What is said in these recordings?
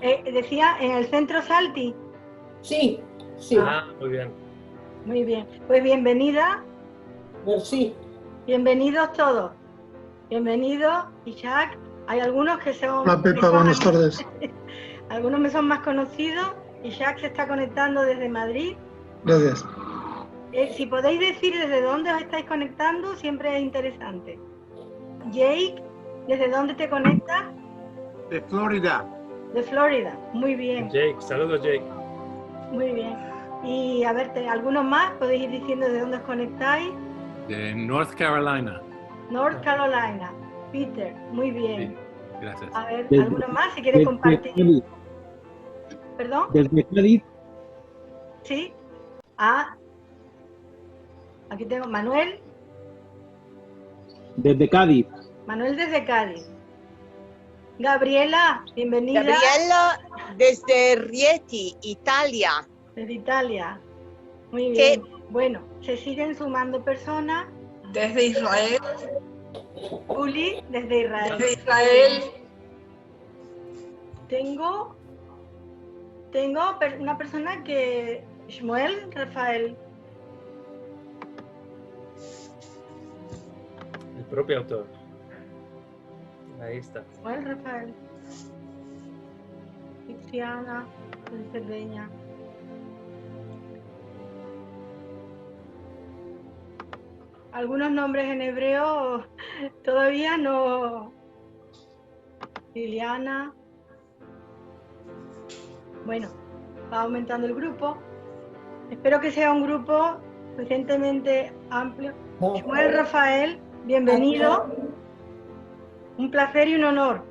Decía, en el centro Salti. Sí, sí. Muy bien. Muy bien. Pues bienvenida. Merci. Bienvenidos todos. Bienvenido, Ishak. Hay algunos que son... Hola Pepa, buenas tardes. Algunos me son más conocidos. Ishak se está conectando desde Madrid. Gracias. Si podéis decir desde dónde os estáis conectando, siempre es interesante. Jake, ¿desde dónde te conectas? De Florida. De Florida, muy bien. Jake, saludos Jake. Muy bien. Y a ver, algunos más, podéis ir diciendo de dónde os conectáis. De North Carolina. North Carolina. Peter, muy bien. Sí, gracias. A ver, algunos más, si quieres compartir. Cádiz. ¿Perdón? Desde Cádiz. Sí. Aquí tengo Manuel. Desde Cádiz. Manuel desde Cádiz. Gabriela, bienvenida. Gabriela desde Rieti, Italia. Desde Italia. Muy bien. Bueno, se siguen sumando personas. Desde Israel. Uli, desde Israel. Desde Israel. Tengo una persona que... Shmuel Rafael. El propio autor. Ahí está. Shmuel Rafael. Cristiana, Cerdeña. Algunos nombres en hebreo todavía no. Liliana. Bueno, va aumentando el grupo. Espero que sea un grupo suficientemente amplio. Shmuel Rafael, bienvenido. Un placer y un honor.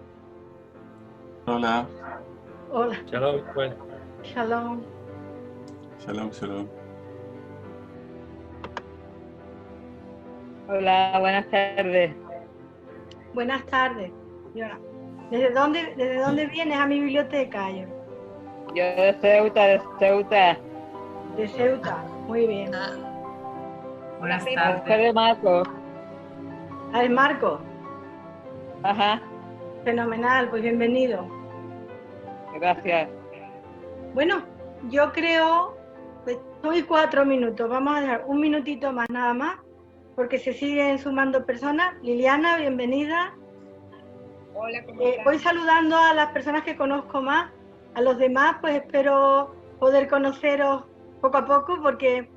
Hola. Hola. Shalom, bueno. Shalom. Shalom, shalom. Hola, buenas tardes. Buenas tardes. ¿Desde dónde vienes a mi biblioteca? Yo de Ceuta, De Ceuta, muy bien. Buenas Soy tardes. de Marco. ¿Es Marco? Ajá, Fenomenal, pues bienvenido. gracias. Bueno, yo creo, pues hoy 4 minutos, vamos a dejar un minutito más nada más, porque se siguen sumando personas. Liliana, bienvenida. Hola, ¿cómo Voy saludando a las personas que conozco más, a los demás pues espero poder conoceros poco a poco, porque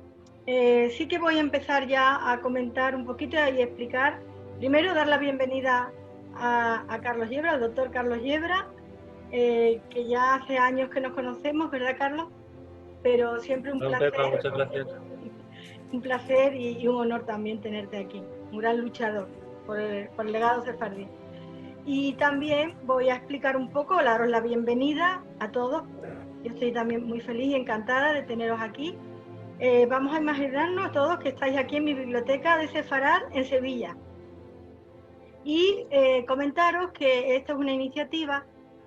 sí que voy a empezar ya a comentar un poquito y explicar. Primero dar la bienvenida a Carlos Yebra, al doctor Carlos Yebra, que ya hace años que nos conocemos, ¿verdad, Carlos? Pero siempre un placer. Pepa, muchas gracias. Un placer y un honor también tenerte aquí. Un gran luchador por el legado sefardí. Y también voy a explicar un poco, daros la bienvenida a todos. Yo estoy también muy feliz y encantada de teneros aquí. Vamos a imaginarnos todos que estáis aquí en mi biblioteca de Sefarad en Sevilla. Y comentaros que esta es una iniciativa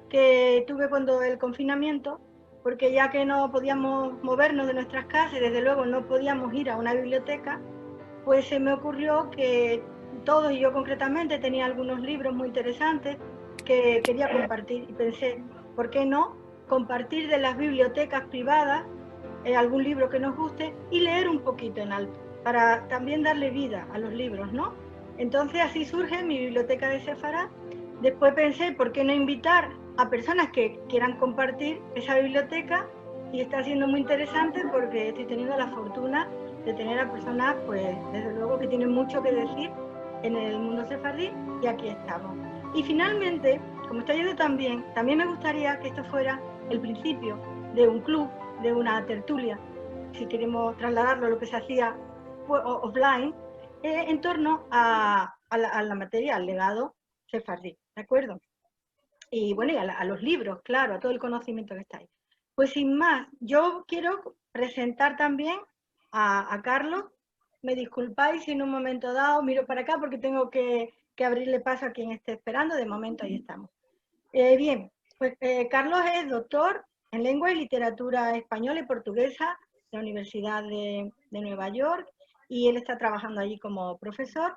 que tuve cuando el confinamiento, porque ya que no podíamos movernos de nuestras casas y desde luego no podíamos ir a una biblioteca, pues se me ocurrió que todos, y yo concretamente, tenía algunos libros muy interesantes que quería compartir y pensé, ¿por qué no compartir de las bibliotecas privadas algún libro que nos guste y leer un poquito en alto, para también darle vida a los libros, ¿no? Entonces así surge mi biblioteca de Sefarad. Después pensé, ¿por qué no invitar a personas que quieran compartir esa biblioteca? Y está siendo muy interesante porque estoy teniendo la fortuna de tener a personas, pues desde luego que tienen mucho que decir en el mundo sefardí, y aquí estamos. Y finalmente, como está yendo también me gustaría que esto fuera el principio de un club, de una tertulia, si queremos trasladarlo a lo que se hacía offline, en torno a la materia, al legado sefardí, ¿de acuerdo? Y bueno, y a los libros, claro, a todo el conocimiento que está ahí. Pues sin más, yo quiero presentar también a Carlos. Me disculpáis si en un momento dado miro para acá porque tengo que abrirle paso a quien esté esperando. De momento ahí estamos. Bien, pues Carlos es doctor en lengua y literatura española y portuguesa de la Universidad de Nueva York, y él está trabajando allí como profesor.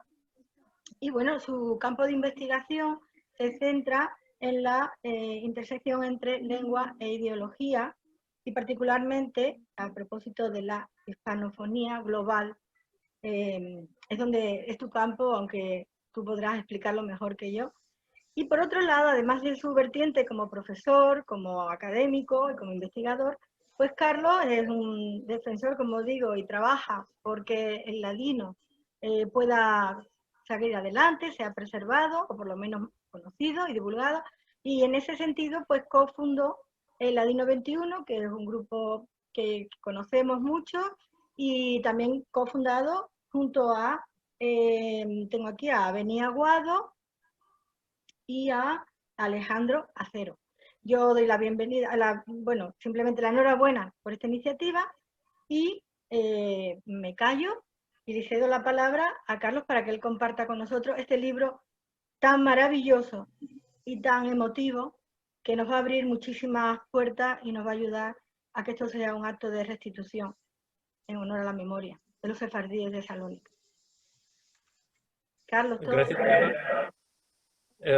Y bueno, su campo de investigación se centra en la intersección entre lengua e ideología, y particularmente a propósito de la hispanofonía global. Es donde es tu campo, aunque tú podrás explicarlo mejor que yo. Y por otro lado, además de su vertiente como profesor, como académico y como investigador, pues Carlos es un defensor, como digo, y trabaja porque el ladino pueda seguir adelante, sea preservado, o por lo menos conocido y divulgado. Y en ese sentido, pues cofundó el Ladino 21, que es un grupo que conocemos mucho, y también cofundado junto a, tengo aquí a Beni Aguado y a Alejandro Acero. Yo doy la bienvenida, bueno, simplemente la enhorabuena por esta iniciativa y me callo y le cedo la palabra a Carlos para que él comparta con nosotros este libro tan maravilloso y tan emotivo que nos va a abrir muchísimas puertas y nos va a ayudar a que esto sea un acto de restitución en honor a la memoria de los sefardíes de Salónica. Carlos, todo. Gracias, Pepa.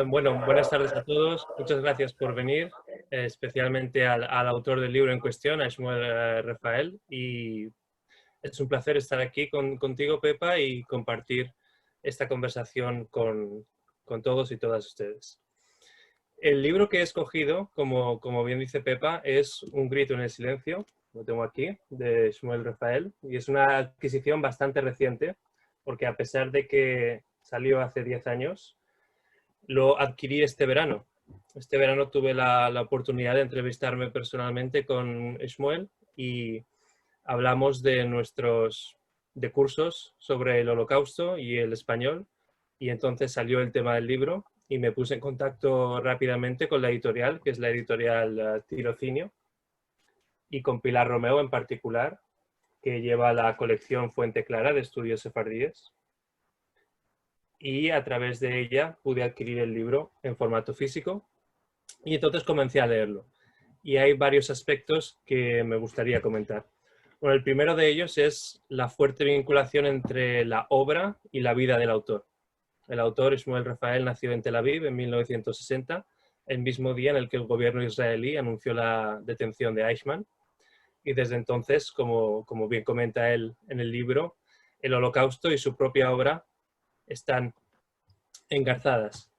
Bueno, buenas tardes a todos. Muchas gracias por venir, especialmente al autor del libro en cuestión, a Shmuel Rafael. Y es un placer estar aquí contigo, Pepa, y compartir esta conversación con todos y todas ustedes. El libro que he escogido, como bien dice Pepa, es Un grito en el silencio, lo tengo aquí, de Shmuel Rafael, y es una adquisición bastante reciente, porque a pesar de que salió hace 10 años, lo adquirí este verano. Este verano tuve la oportunidad de entrevistarme personalmente con Shmuel y hablamos de de cursos sobre el Holocausto y el español, y entonces salió el tema del libro y me puse en contacto rápidamente con la editorial, que es la editorial Tirocinio, y con Pilar Romeo en particular, que lleva la colección Fuente Clara de estudios sefardíes. Y a través de ella pude adquirir el libro en formato físico y entonces comencé a leerlo. Y hay varios aspectos que me gustaría comentar. Bueno, el primero de ellos es la fuerte vinculación entre la obra y la vida del autor. El autor, Shmuel Rafael, nació en Tel Aviv en 1960, el mismo día en el que el gobierno israelí anunció la detención de Eichmann. Y desde entonces, como bien comenta él en el libro, el Holocausto y su propia obra están engarzadas.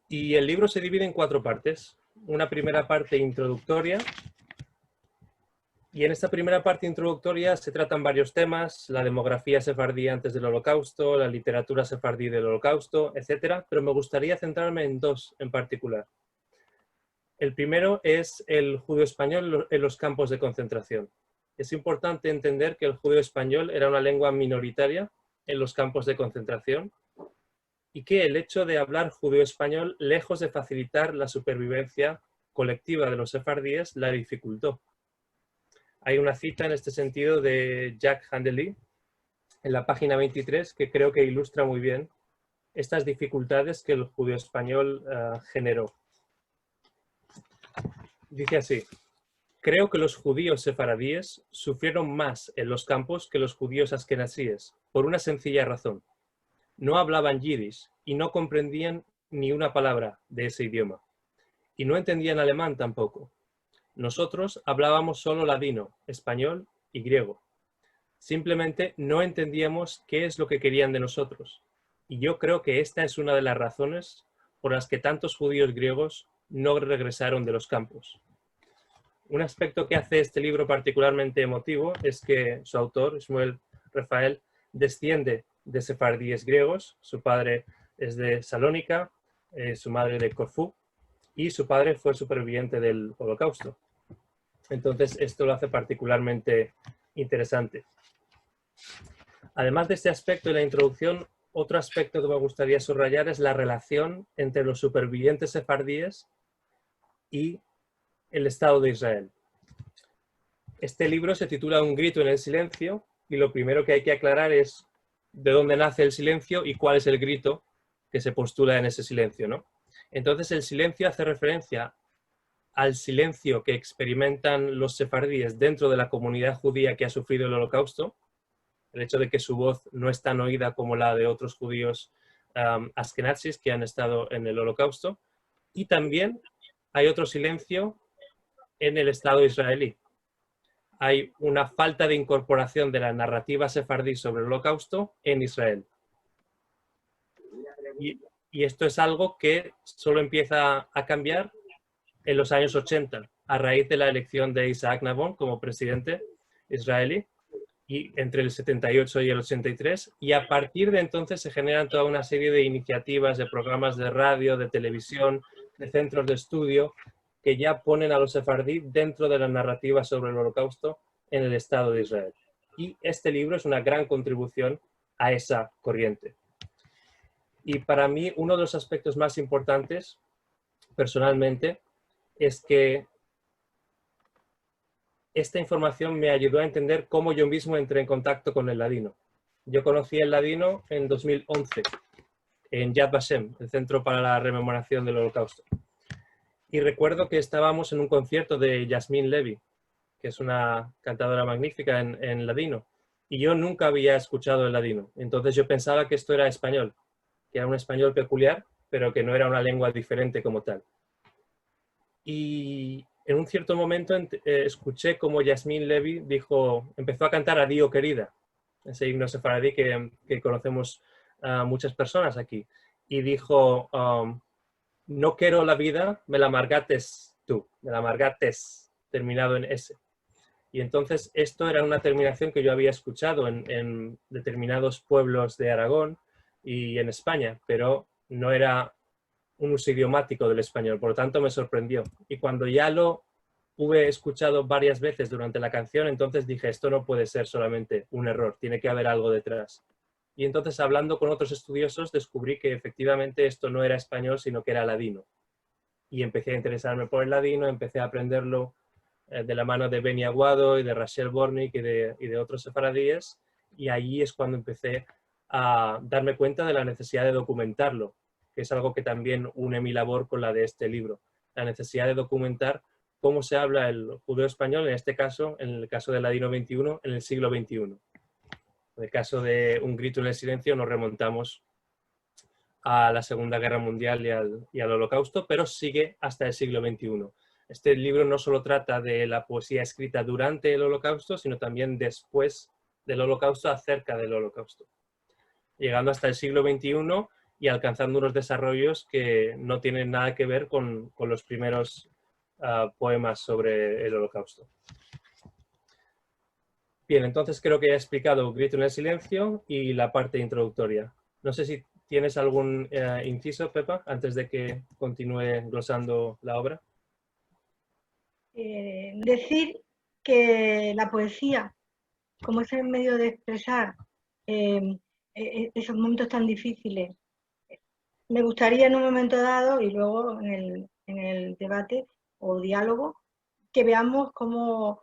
Y el libro se divide en 4 partes. Una primera parte introductoria. Y en esta primera parte introductoria se tratan varios temas, la demografía sefardí antes del Holocausto, la literatura sefardí del Holocausto, etc. Pero me gustaría centrarme en 2 en particular. El primero es el judío español en los campos de concentración. Es importante entender que el judío español era una lengua minoritaria en los campos de concentración y que el hecho de hablar judío español, lejos de facilitar la supervivencia colectiva de los sefardíes, la dificultó. Hay una cita en este sentido de Jacques Handely en la página 23 que creo que ilustra muy bien estas dificultades que el judío español generó. Dice así: creo que los judíos sefaradíes sufrieron más en los campos que los judíos askenazíes, por una sencilla razón. No hablaban yiddish y no comprendían ni una palabra de ese idioma. Y no entendían alemán tampoco. Nosotros hablábamos solo ladino, español y griego. Simplemente no entendíamos qué es lo que querían de nosotros. Y yo creo que esta es una de las razones por las que tantos judíos griegos no regresaron de los campos. Un aspecto que hace este libro particularmente emotivo es que su autor, Shmuel Rafael, desciende de sefardíes griegos. Su padre es de Salónica, su madre de Corfú, y su padre fue superviviente del Holocausto. Entonces esto lo hace particularmente interesante. Además de este aspecto de la introducción, otro aspecto que me gustaría subrayar es la relación entre los supervivientes sefardíes y el Estado de Israel. Este libro se titula Un grito en el silencio y lo primero que hay que aclarar es de dónde nace el silencio y cuál es el grito que se postula en ese silencio, ¿no? Entonces el silencio hace referencia al silencio que experimentan los sefardíes dentro de la comunidad judía que ha sufrido el Holocausto, el hecho de que su voz no es tan oída como la de otros judíos askenazis que han estado en el Holocausto, Y también hay otro silencio en el Estado israelí. Hay una falta de incorporación de la narrativa sefardí sobre el Holocausto en Israel. Y esto es algo que solo empieza a cambiar en los años 80, a raíz de la elección de Isaac Nabon como presidente israelí, y entre el 78 y el 83, y a partir de entonces se generan toda una serie de iniciativas, de programas de radio, de televisión, de centros de estudio, que ya ponen a los sefardí dentro de la narrativa sobre el Holocausto en el Estado de Israel. Y este libro es una gran contribución a esa corriente. Y para mí uno de los aspectos más importantes, personalmente, es que esta información me ayudó a entender cómo yo mismo entré en contacto con el ladino. Yo conocí el ladino en 2011, en Yad Vashem, el Centro para la Rememoración del Holocausto. Y recuerdo que estábamos en un concierto de Yasmín Levy, que es una cantadora magnífica en ladino. Y yo nunca había escuchado el ladino. Entonces yo pensaba que esto era español, que era un español peculiar, pero que no era una lengua diferente como tal. Y en un cierto momento escuché como Yasmín Levy empezó a cantar Adío querida, ese himno sefaradí que conocemos muchas personas aquí. Y dijo, no quiero la vida, me la amargates tú, me la amargates, terminado en S. Y entonces esto era una terminación que yo había escuchado en determinados pueblos de Aragón y en España, pero no era un uso idiomático del español, por lo tanto me sorprendió. Y cuando ya lo hube escuchado varias veces durante la canción, entonces dije, esto no puede ser solamente un error, tiene que haber algo detrás. Y entonces, hablando con otros estudiosos, descubrí que efectivamente esto no era español, sino que era ladino. Y empecé a interesarme por el ladino, empecé a aprenderlo de la mano de Beni Aguado y de Rachel Bornick y de otros sefaradíes, y allí es cuando empecé a darme cuenta de la necesidad de documentarlo, que es algo que también une mi labor con la de este libro, la necesidad de documentar cómo se habla el judeo español, en este caso, en el caso del ladino 21, en el siglo XXI. En el caso de Un grito en el silencio nos remontamos a la Segunda Guerra Mundial y al Holocausto, pero sigue hasta el siglo XXI. Este libro no solo trata de la poesía escrita durante el Holocausto, sino también después del Holocausto, acerca del Holocausto, llegando hasta el siglo XXI y alcanzando unos desarrollos que no tienen nada que ver con los primeros poemas sobre el Holocausto. Bien, entonces creo que he explicado Grito en el silencio y la parte introductoria. No sé si tienes algún inciso, Pepa, antes de que continúe glosando la obra. Decir que la poesía, como ese medio de expresar esos momentos tan difíciles, me gustaría en un momento dado y luego en el debate o diálogo que veamos cómo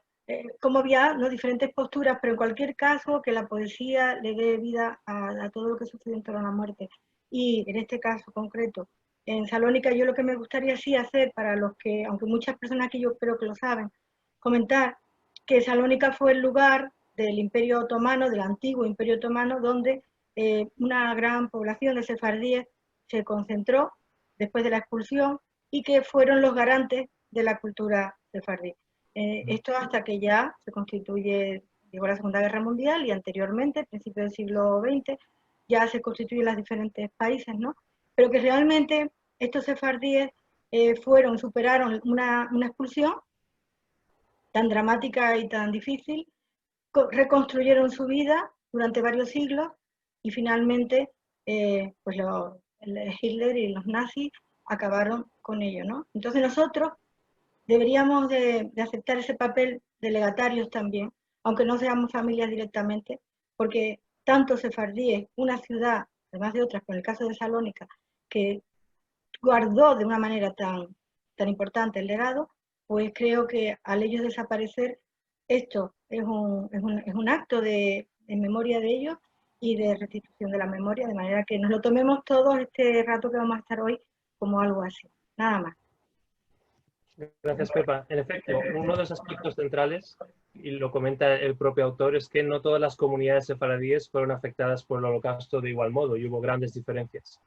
había, ¿no?, diferentes posturas, pero en cualquier caso que la poesía le dé vida a todo lo que sucede en torno a la muerte. Y en este caso concreto, en Salónica, yo lo que me gustaría sí hacer, para los que, aunque muchas personas aquí yo creo que lo saben, comentar que Salónica fue el lugar del Imperio Otomano, del antiguo Imperio Otomano, donde una gran población de sefardíes se concentró después de la expulsión y que fueron los garantes de la cultura sefardí. Esto hasta que ya se constituye, llegó la Segunda Guerra Mundial y anteriormente, a principios del siglo XX, ya se constituyen los diferentes países, ¿no? Pero que realmente estos sefardíes superaron una expulsión tan dramática y tan difícil, reconstruyeron su vida durante varios siglos y finalmente pues Hitler y los nazis acabaron con ello, ¿no? Entonces nosotros deberíamos de aceptar ese papel de legatarios también, aunque no seamos familias directamente, porque tantos sefardíes, una ciudad, además de otras, pero en el caso de Salónica, que guardó de una manera tan importante el legado, pues creo que al ellos desaparecer, esto es un acto en memoria de ellos y de restitución de la memoria, de manera que nos lo tomemos todos este rato que vamos a estar hoy como algo así, nada más. Gracias, Pepa. En efecto, uno de los aspectos centrales, y lo comenta el propio autor, es que no todas las comunidades sefaradíes fueron afectadas por el Holocausto de igual modo y hubo grandes diferencias.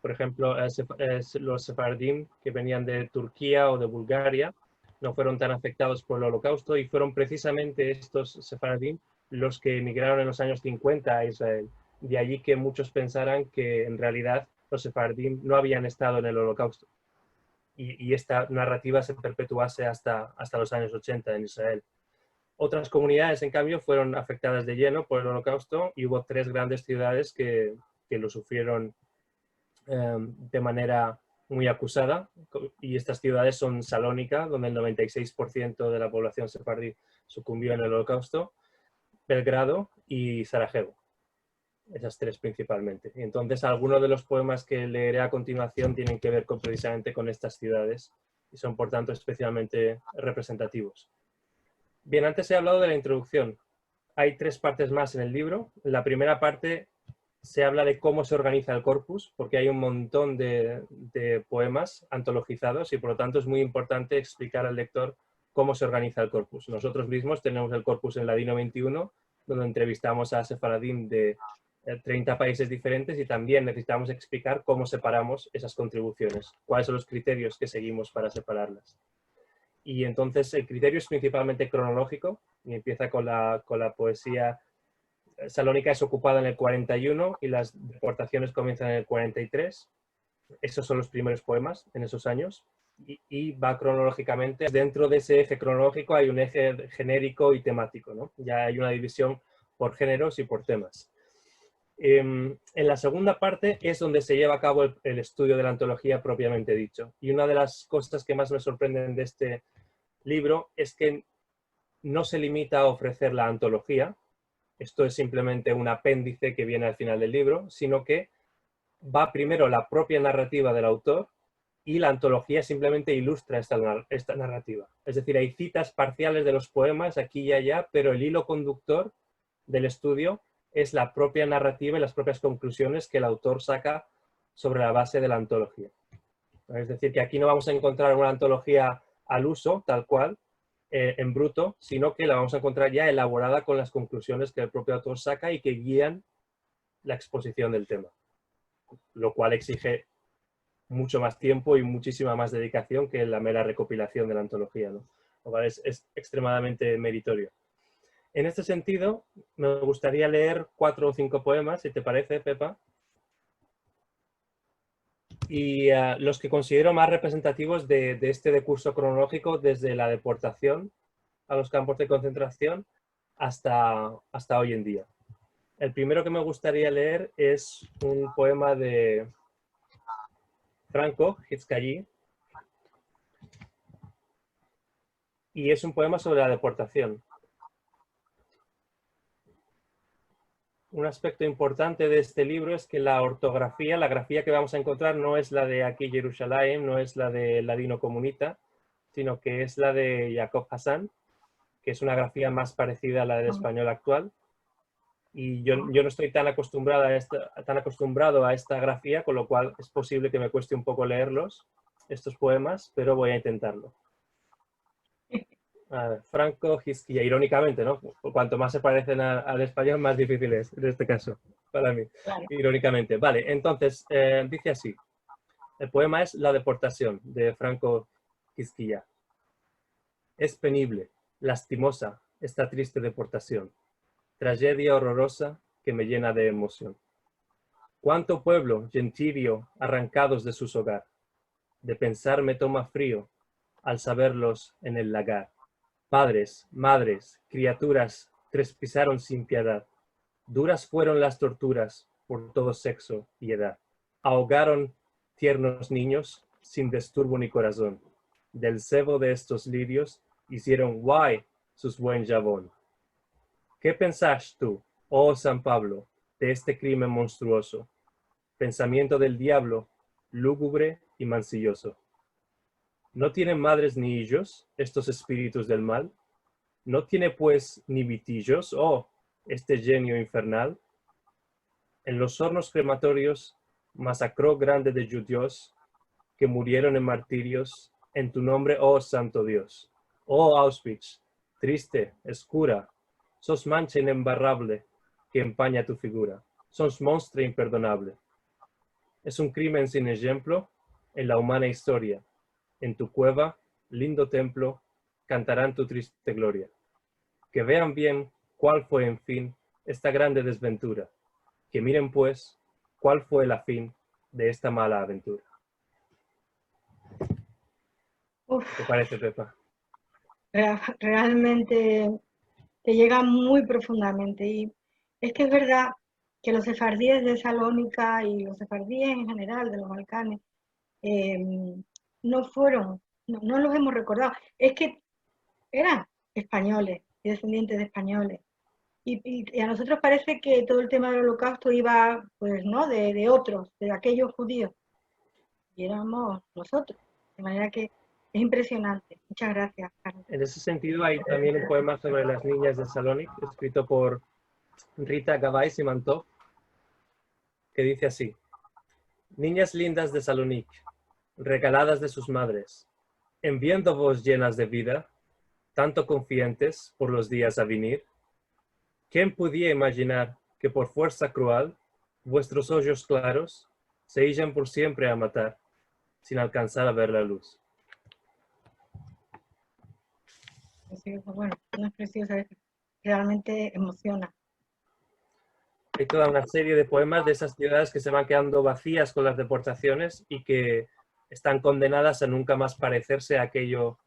Por ejemplo, los sefardim que venían de Turquía o de Bulgaria no fueron tan afectados por el Holocausto y fueron precisamente estos sefardim los que emigraron en los años 50 a Israel. De allí que muchos pensaran que en realidad los sefardim no habían estado en el Holocausto y esta narrativa se perpetuase hasta los años 80 en Israel. Otras comunidades, en cambio, fueron afectadas de lleno por el Holocausto y hubo 3 grandes ciudades que lo sufrieron de manera muy acusada, y estas ciudades son Salónica, donde el 96% de la población sefardí sucumbió en el Holocausto, Belgrado y Sarajevo. Esas 3 principalmente. Y entonces algunos de los poemas que leeré a continuación tienen que ver precisamente con estas ciudades y son por tanto especialmente representativos. Bien, antes he hablado de la introducción. Hay 3 partes más en el libro. En la primera parte se habla de cómo se organiza el corpus, porque hay un montón de poemas antologizados y por lo tanto es muy importante explicar al lector cómo se organiza el corpus. Nosotros mismos tenemos el corpus en Ladino 21, donde entrevistamos a sefaradim de 30 países diferentes y también necesitamos explicar cómo separamos esas contribuciones, cuáles son los criterios que seguimos para separarlas. Y entonces el criterio es principalmente cronológico y empieza con la poesía. Salónica es ocupada en el 41 y las deportaciones comienzan en el 43. Esos son los primeros poemas en esos años y va cronológicamente. Dentro de ese eje cronológico hay un eje genérico y temático, ¿no? Ya hay una división por géneros y por temas. En la segunda parte es donde se lleva a cabo el estudio de la antología propiamente dicho. Y una de las cosas que más me sorprenden de este libro es que no se limita a ofrecer la antología. Esto es simplemente un apéndice que viene al final del libro, sino que va primero la propia narrativa del autor y la antología simplemente ilustra esta narrativa. Es decir, hay citas parciales de los poemas aquí y allá, pero el hilo conductor del estudio es la propia narrativa y las propias conclusiones que el autor saca sobre la base de la antología. Es decir, que aquí no vamos a encontrar una antología al uso, tal cual, en bruto, sino que la vamos a encontrar ya elaborada con las conclusiones que el propio autor saca y que guían la exposición del tema. Lo cual exige mucho más tiempo y muchísima más dedicación que la mera recopilación de la antología, ¿no? Lo cual es extremadamente meritorio. En este sentido, me gustaría leer 4 o 5 poemas, si te parece, Pepa. Y los que considero más representativos de este decurso cronológico desde la deportación a los campos de concentración hasta hoy en día. El primero que me gustaría leer es un poema de Franco Hizkayi, y es un poema sobre la deportación. Un aspecto importante de este libro es que la ortografía, la grafía que vamos a encontrar no es la de aquí Jerusalén, no es la de Ladino Comunita, sino que es la de Jacob Hassan, que es una grafía más parecida a la del español actual. Y yo no estoy tan acostumbrado a esta grafía, con lo cual es posible que me cueste un poco leerlos, estos poemas, pero voy a intentarlo. A ver, Franco Hizkayi, irónicamente, ¿no? Cuanto más se parecen al español, más difícil es, en este caso, para mí, claro. Irónicamente. Vale, entonces, dice así. El poema es La deportación, de Franco Hizkayi. Es penible, lastimosa, esta triste deportación. Tragedia horrorosa que me llena de emoción. Cuánto pueblo, gentilio, arrancados de sus hogar. De pensar me toma frío al saberlos en el lagar. Padres, madres, criaturas trespisaron sin piedad. Duras fueron las torturas por todo sexo y edad. Ahogaron tiernos niños sin disturbo ni corazón. Del sebo de estos lirios hicieron guay sus buen jabón. ¿Qué pensás tú, oh San Pablo, de este crimen monstruoso? Pensamiento del diablo, lúgubre y mancilloso. ¿No tienen madres ni hijos estos espíritus del mal? ¿No tiene pues ni vitillos, oh, este genio infernal? En los hornos crematorios masacró grande de judíos que murieron en martirios en tu nombre, oh santo Dios. Oh Auschwitz, triste, escura, sos mancha inembarrable que empaña tu figura. Sos monstruo imperdonable. Es un crimen sin ejemplo en la humana historia. En tu cueva, lindo templo, cantarán tu triste gloria. Que vean bien cuál fue, en fin, esta grande desventura. Que miren, pues, cuál fue la fin de esta mala aventura. Uf, ¿Qué te parece, Pepa? realmente te llega muy profundamente. Y es que es verdad que los sefardíes de Salónica y los sefardíes en general de los Balcanes no fueron, no los hemos recordado. Es que eran españoles y descendientes de españoles. Y a nosotros parece que todo el tema del holocausto iba, pues, ¿no? De otros, de aquellos judíos. Y éramos nosotros. De manera que es impresionante. Muchas gracias, Carlos. En ese sentido hay también un poema sobre las niñas de Salónica, escrito por Rita Gavay Simantov, que dice así: Niñas lindas de Salónica, regaladas de sus madres, en viéndovos llenas de vida, tanto confiantes por los días a venir, ¿quién podía imaginar que por fuerza cruel vuestros ojos claros se iban por siempre a matar, sin alcanzar a ver la luz? Bueno, no es preciosa, realmente emociona. Hay toda una serie de poemas de esas ciudades que se van quedando vacías con las deportaciones y que están condenadas a nunca más parecerse a aquello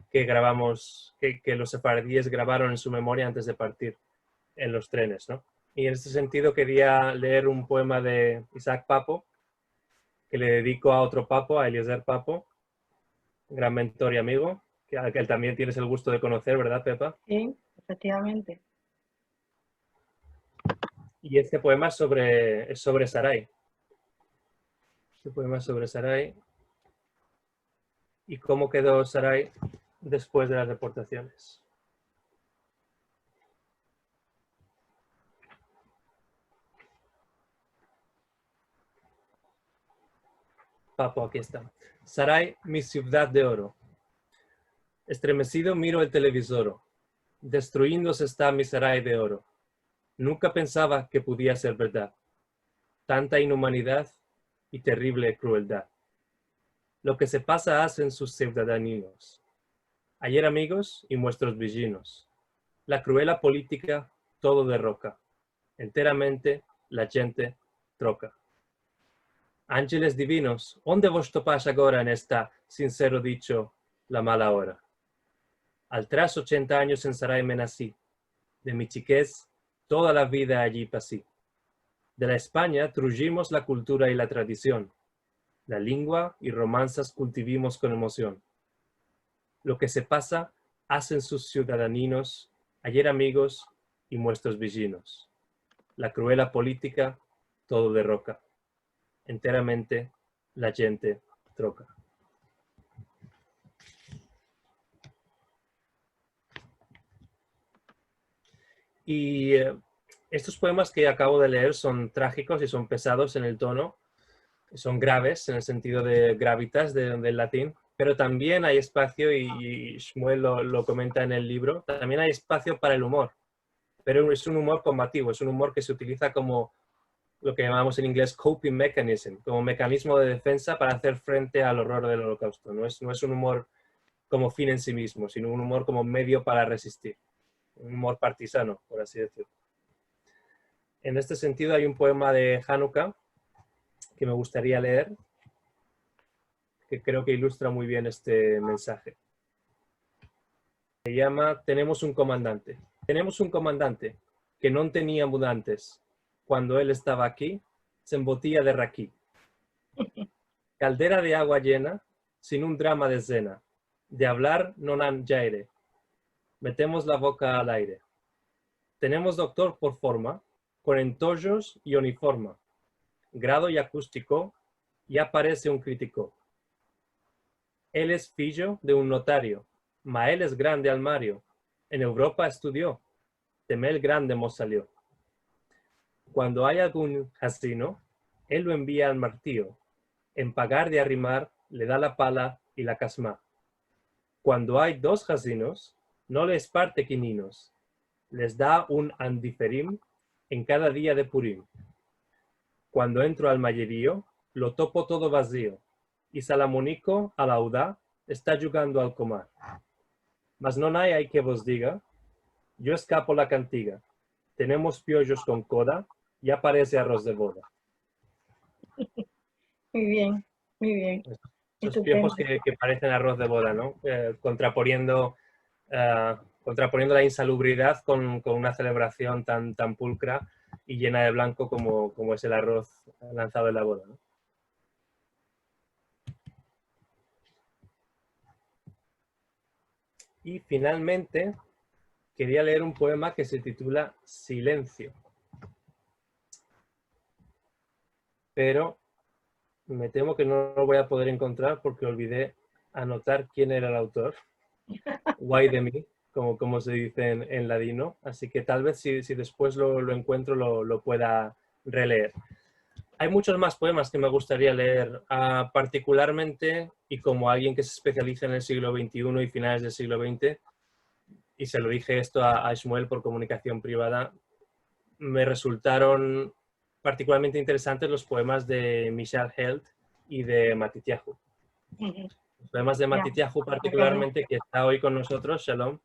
que grabamos, que los sefardíes grabaron en su memoria antes de partir en los trenes, ¿no? Y en este sentido quería leer un poema de Isaac Papo, que le dedico a otro Papo, a Eliezer Papo, gran mentor y amigo, que al que también tienes el gusto de conocer, ¿verdad, Pepa? Sí, efectivamente. Y este poema es sobre Sarai. Este poema es sobre Sarai y cómo quedó Sarai después de las deportaciones. Papo, aquí está. Sarai, mi ciudad de oro. Estremecido miro el televisor. Destruyéndose está mi Sarai de oro. Nunca pensaba que podía ser verdad. Tanta inhumanidad y terrible crueldad. Lo que se pasa hacen sus ciudadanos. Ayer amigos y nuestros vecinos. La cruela política todo derroca. Enteramente la gente troca. Ángeles divinos, ¿dónde vos topás agora en esta, sincero dicho, la mala hora? Al tras 80 años en Sarai me nací. De mi chiquez, toda la vida allí pasé. De la España trujimos la cultura y la tradición. La lengua y romanzas cultivimos con emoción. Lo que se pasa, hacen sus ciudadanos, ayer amigos y nuestros vecinos. La cruela política, todo derroca. Enteramente la gente troca. Y estos poemas que acabo de leer son trágicos y son pesados en el tono, son graves en el sentido de gravitas del latín, pero también hay espacio, y Shmuel lo comenta en el libro, también hay espacio para el humor, pero es un humor combativo, es un humor que se utiliza como lo que llamamos en inglés coping mechanism, como mecanismo de defensa para hacer frente al horror del holocausto. No es un humor como fin en sí mismo, sino un humor como medio para resistir. Un humor partisano, por así decirlo. En este sentido hay un poema de Hanukkah que me gustaría leer, que creo que ilustra muy bien este mensaje. Se llama Tenemos un comandante. Tenemos un comandante que no tenía mudantes. Cuando él estaba aquí, se embotía de raquí. Caldera de agua llena, sin un drama de escena. De hablar non han jaire. Metemos la boca al aire. Tenemos doctor por forma, con entollos y uniforma. Grado y acústico, ya parece un crítico. Él es fillo de un notario, ma él es grande almario. En Europa estudió, temel grande mos salió. Cuando hay algún jasino, él lo envía al martillo. En pagar de arrimar, le da la pala y la casma. Cuando hay dos jasinos, no les parte quininos. Les da un andiferim en cada día de Purim. Cuando entro al mallerío, lo topo todo vacío, y Salamonico, a la audaz, está jugando al comar. Mas non hay que vos diga, yo escapo la cantiga. Tenemos piollos con coda, ya parece arroz de boda. Muy bien, muy bien. Esos Estupendo. piojos que parecen arroz de boda, ¿no? Contraponiendo la insalubridad con una celebración tan pulcra y llena de blanco como es el arroz lanzado en la boda, ¿no? Y finalmente quería leer un poema que se titula Silencio. Pero me temo que no lo voy a poder encontrar porque olvidé anotar quién era el autor. Guay de mí, como se dice en ladino. Así que tal vez si después lo encuentro lo pueda releer. Hay muchos más poemas que me gustaría leer, particularmente, y como alguien que se especializa en el siglo XXI y finales del siglo XX, y se lo dije esto a Shmuel por comunicación privada, me resultaron particularmente interesantes los poemas de Michel Held y de Matityahu. Los poemas de Matityahu particularmente, que está hoy con nosotros, Shalom,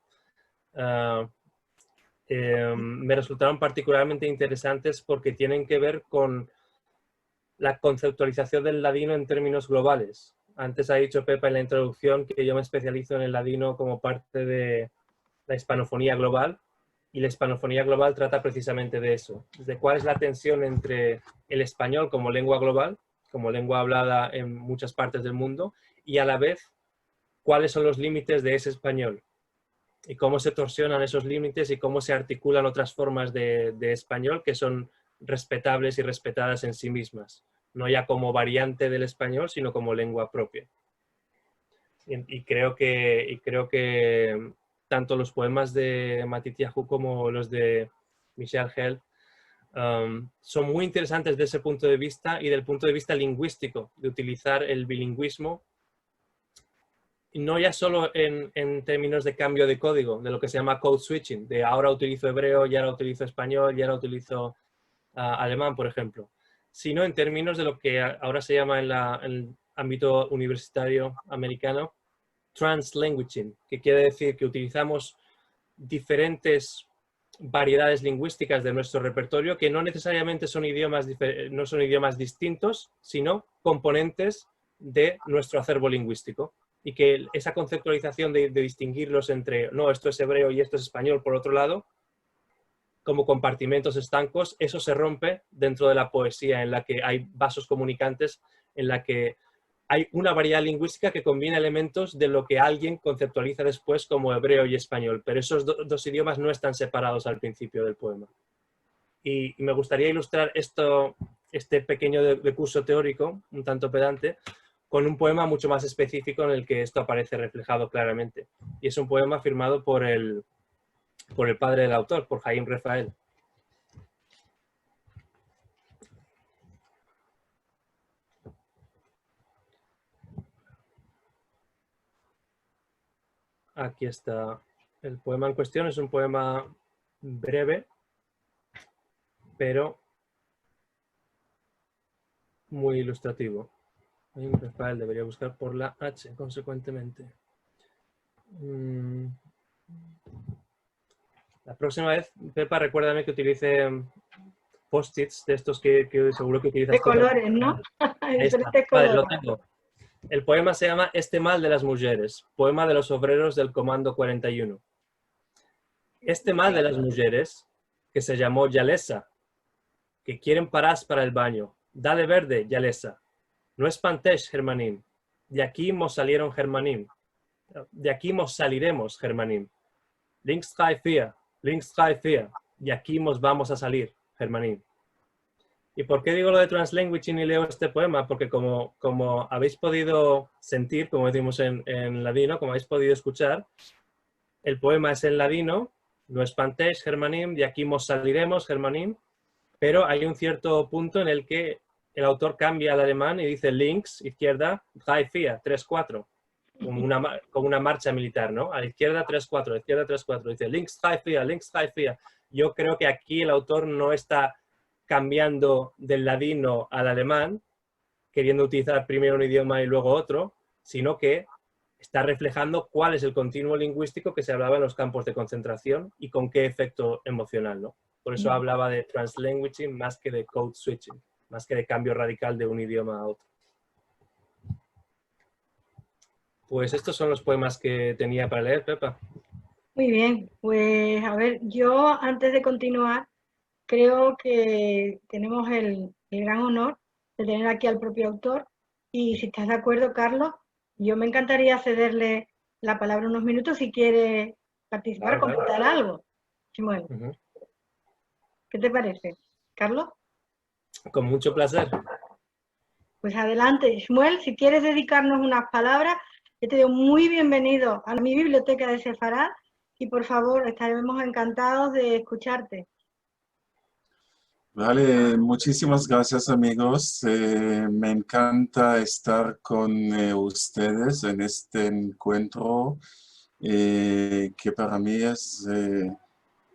me resultaron particularmente interesantes porque tienen que ver con la conceptualización del ladino en términos globales. Antes ha dicho Pepa en la introducción que yo me especializo en el ladino como parte de la hispanofonía global, y la hispanofonía global trata precisamente de eso, de cuál es la tensión entre el español como lengua global, como lengua hablada en muchas partes del mundo, y a la vez cuáles son los límites de ese español, y cómo se torsionan esos límites y cómo se articulan otras formas de español que son respetables y respetadas en sí mismas, no ya como variante del español, sino como lengua propia. Y creo que tanto los poemas de Matityahu como los de Michel Held son muy interesantes desde ese punto de vista y del punto de vista lingüístico, de utilizar el bilingüismo, no ya solo en términos de cambio de código, de lo que se llama code switching, de ahora utilizo hebreo, y ahora utilizo español, y ahora utilizo alemán, por ejemplo, sino en términos de lo que ahora se llama en el ámbito universitario americano translanguaging, que quiere decir que utilizamos diferentes variedades lingüísticas de nuestro repertorio que no necesariamente son no son idiomas distintos, sino componentes de nuestro acervo lingüístico. Y que esa conceptualización de distinguirlos entre, no, esto es hebreo y esto es español, por otro lado, como compartimentos estancos, eso se rompe dentro de la poesía, en la que hay vasos comunicantes, en la que hay una variedad lingüística que combina elementos de lo que alguien conceptualiza después como hebreo y español, pero esos dos idiomas no están separados al principio del poema. Y me gustaría ilustrar este pequeño recurso teórico, un tanto pedante, con un poema mucho más específico en el que esto aparece reflejado claramente. Y es un poema firmado por el padre del autor, por Chaim Rafael. Aquí está el poema en cuestión. Es un poema breve, pero muy ilustrativo. Chaim Rafael debería buscar por la H, consecuentemente. La próxima vez, Pepa, recuérdame que utilice post-its de estos que seguro que utilizas. De colores, ¿no? Vale, lo tengo. El poema se llama Este mal de las mujeres, poema de los obreros del Comando 41. Este mal de las mujeres, que se llamó Yalesa, que quieren parás para el baño. Dale verde, Yalesa. No espantéis, Germanín. De aquí mos salieron Germanín. De aquí mos saliremos, Germanín. Links drei vier. Links drei vier. De aquí mos vamos a salir, Germanín. ¿Y por qué digo lo de translanguaging y leo este poema? Porque como habéis podido sentir, como decimos en ladino, como habéis podido escuchar, el poema es en ladino, no espantéis, Germanín, de aquí mos saliremos, Germanín, pero hay un cierto punto en el que el autor cambia al alemán y dice links, izquierda, drei vier, 3-4, como una marcha militar, ¿no? A la izquierda 3-4, a la izquierda 3-4, dice links drei vier, links drei vier. Yo creo que aquí el autor no está cambiando del ladino al alemán, queriendo utilizar primero un idioma y luego otro, sino que está reflejando cuál es el continuo lingüístico que se hablaba en los campos de concentración y con qué efecto emocional, ¿no? Por eso hablaba de translanguaging más que de code switching, más que de cambio radical de un idioma a otro. Pues estos son los poemas que tenía para leer, Pepa. Muy bien, pues a ver, yo antes de continuar, creo que tenemos el gran honor de tener aquí al propio autor y si estás de acuerdo, Carlos, yo me encantaría cederle la palabra unos minutos si quiere participar, Claro, comentar algo. Shmuel, ¿qué te parece? ¿Carlos? Con mucho placer. Pues adelante, Shmuel, si quieres dedicarnos unas palabras, yo te digo muy bienvenido a mi biblioteca de Sefarad y por favor estaremos encantados de escucharte. Vale, muchísimas gracias amigos. Me encanta estar con ustedes en este encuentro que para mí es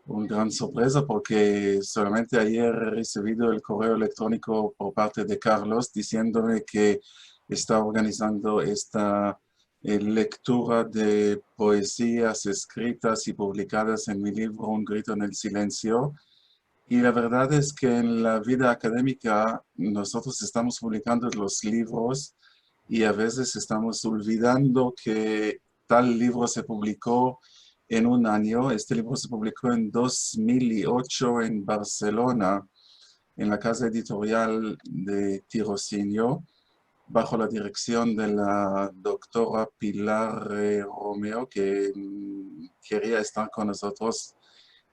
una gran sorpresa porque solamente ayer he recibido el correo electrónico por parte de Carlos diciéndome que está organizando esta lectura de poesías escritas y publicadas en mi libro Un grito en el silencio. Y la verdad es que en la vida académica nosotros estamos publicando los libros y a veces estamos olvidando que tal libro se publicó en un año. Este libro se publicó en 2008 en Barcelona, en la casa editorial de Tirocinio, bajo la dirección de la doctora Pilar Romeo, que quería estar con nosotros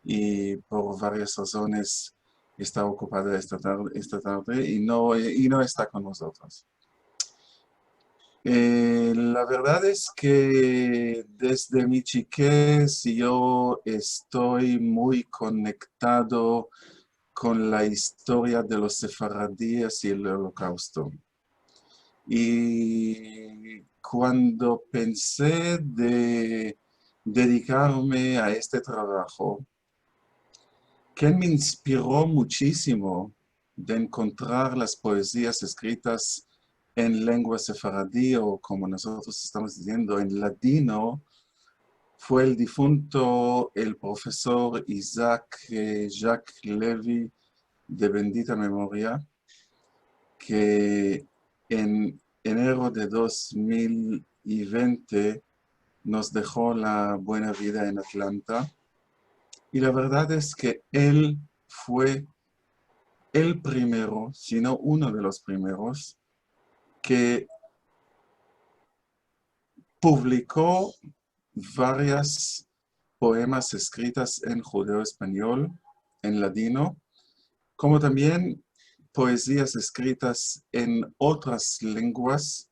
y por varias razones está ocupada esta tarde y no está con nosotros. La verdad es que desde mi chiquez yo estoy muy conectado con la historia de los sefaradíes y el Holocausto. Y cuando pensé de dedicarme a este trabajo, que me inspiró muchísimo de encontrar las poesías escritas en lengua sefaradí o como nosotros estamos diciendo en ladino, fue el difunto, el profesor Isaac Jacques Levy de bendita memoria, que en enero de 2020 nos dejó la buena vida en Atlanta. Y la verdad es que él fue el primero, si no uno de los primeros, que publicó varias poemas escritas en judeo-español, en ladino, como también poesías escritas en otras lenguas,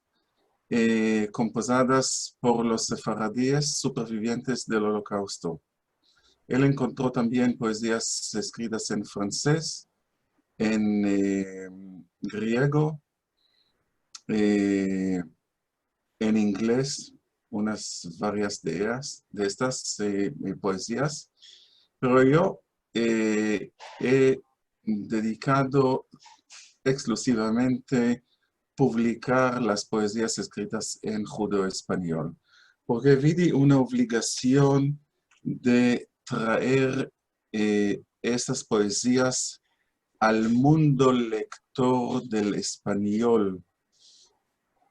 compuestas por los sefaradíes supervivientes del Holocausto. Él encontró también poesías escritas en francés, en griego, en inglés, unas varias de estas poesías. Pero yo he dedicado exclusivamente publicar las poesías escritas en judeo-español, porque vi una obligación de traer estas poesías al mundo lector del español.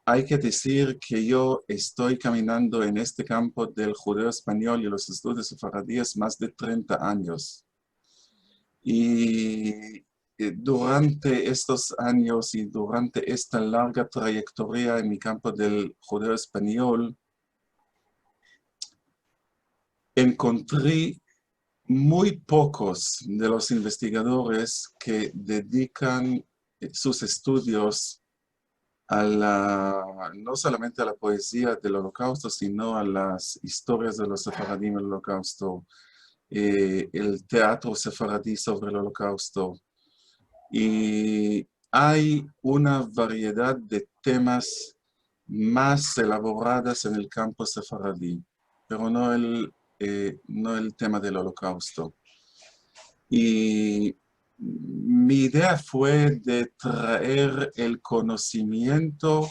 Hay que decir que yo estoy caminando en este campo del judeo español y los estudios sefaradíes más de 30 años. Y durante estos años y durante esta larga trayectoria en mi campo del judeo español, encontré muy pocos de los investigadores que dedican sus estudios a no solamente a la poesía del Holocausto, sino a las historias de los sefaradí del Holocausto, el teatro sefaradí sobre el Holocausto. Y hay una variedad de temas más elaboradas en el campo sefaradí, pero no el tema del Holocausto. Y mi idea fue de traer el conocimiento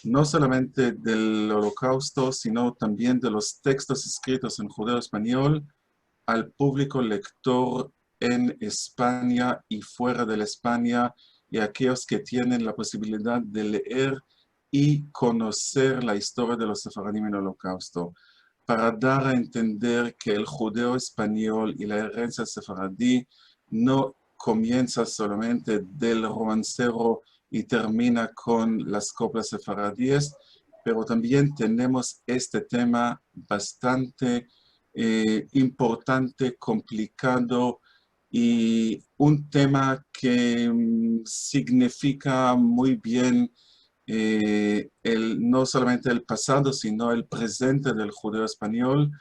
no solamente del Holocausto, sino también de los textos escritos en judeo-español al público lector en España y fuera de España, y aquellos que tienen la posibilidad de leer y conocer la historia de los sefaradim en el Holocausto, para dar a entender que el judeo español y la herencia sefaradí no comienza solamente del romancero y termina con las coplas sefaradíes, pero también tenemos este tema bastante importante, complicado, y un tema que significa muy bien no solamente el pasado, sino el presente del judeo español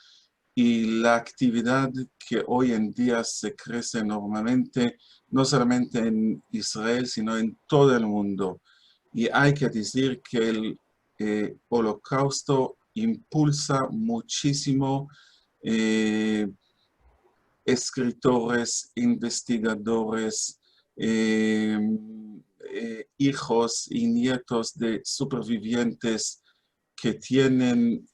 y la actividad que hoy en día se crece enormemente, no solamente en Israel, sino en todo el mundo. Y hay que decir que el Holocausto impulsa muchísimo escritores, investigadores, hijos y nietos de supervivientes que tienen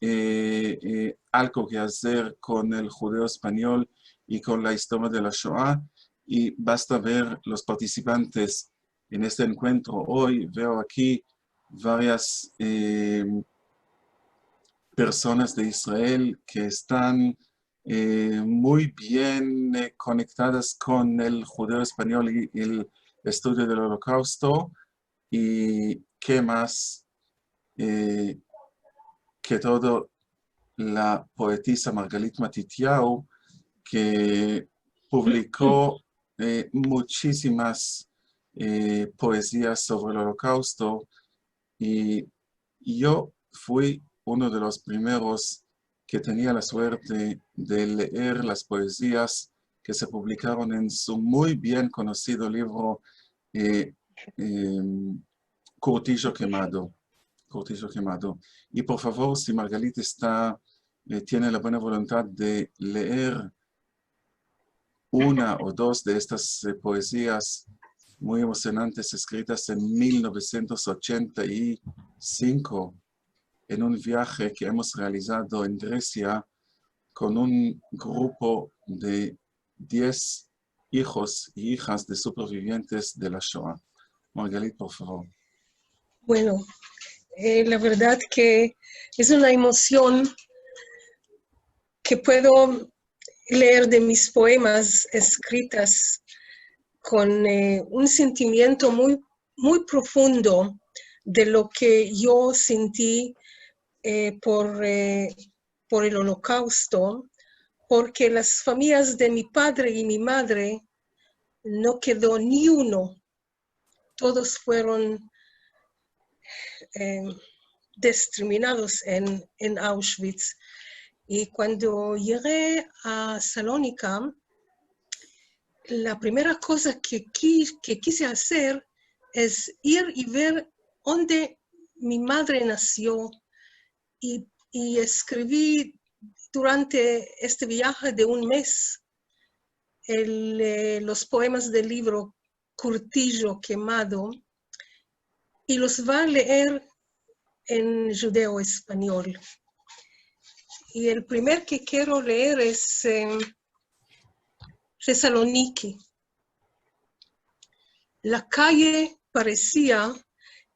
algo que hacer con el judeo español y con la historia de la Shoah. Y basta ver los participantes en este encuentro hoy. Veo aquí varias personas de Israel que están muy bien conectadas con el judeo español y el estudio del Holocausto. Y qué más que todo, la poetisa Margalit Matitiau, que publicó muchísimas poesías sobre el Holocausto, y yo fui uno de los primeros que tenía la suerte de leer las poesías que se publicaron en su muy bien conocido libro Curtillo Quemado. Curtillo Quemado. Y por favor, si Margalit tiene la buena voluntad de leer una o dos de estas poesías muy emocionantes escritas en 1985 en un viaje que hemos realizado en Grecia con un grupo de 10 hijos y hijas de supervivientes de la Shoah. Margalit, por favor. Bueno, la verdad que es una emoción que puedo leer de mis poemas escritas con un sentimiento muy, muy profundo de lo que yo sentí por el Holocausto, porque las familias de mi padre y mi madre no quedó ni uno. Todos fueron exterminados en Auschwitz. Y cuando llegué a Salónica, la primera cosa que quise hacer es ir y ver dónde mi madre nació, y escribí durante este viaje de un mes los poemas del libro Curtillo Quemado, y los va a leer en judeo español. Y el primer que quiero leer es Thessaloniki. La calle parecía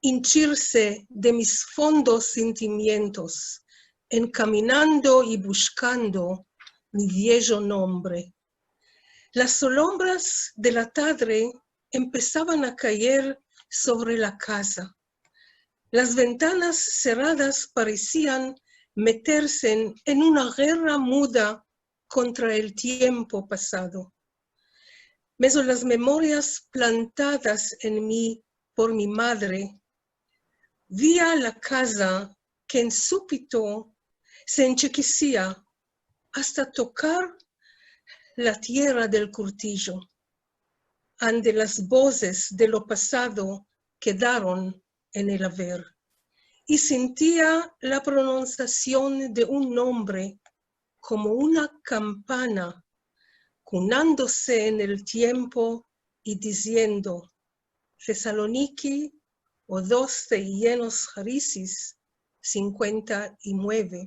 hinchirse de mis fondos sentimientos, encaminando y buscando mi viejo nombre. Las sombras de la tarde empezaban a caer sobre la casa. Las ventanas cerradas parecían meterse en una guerra muda contra el tiempo pasado. Meso las memorias plantadas en mí por mi madre, vi a la casa que en súbito se enchequecía hasta tocar la tierra del Curtillo. Ante las voces de lo pasado quedaron en el haber, y sentía la pronunciación de un nombre como una campana cunándose en el tiempo y diciendo, Tesaloniki o 12 llenos Jarisis, 59,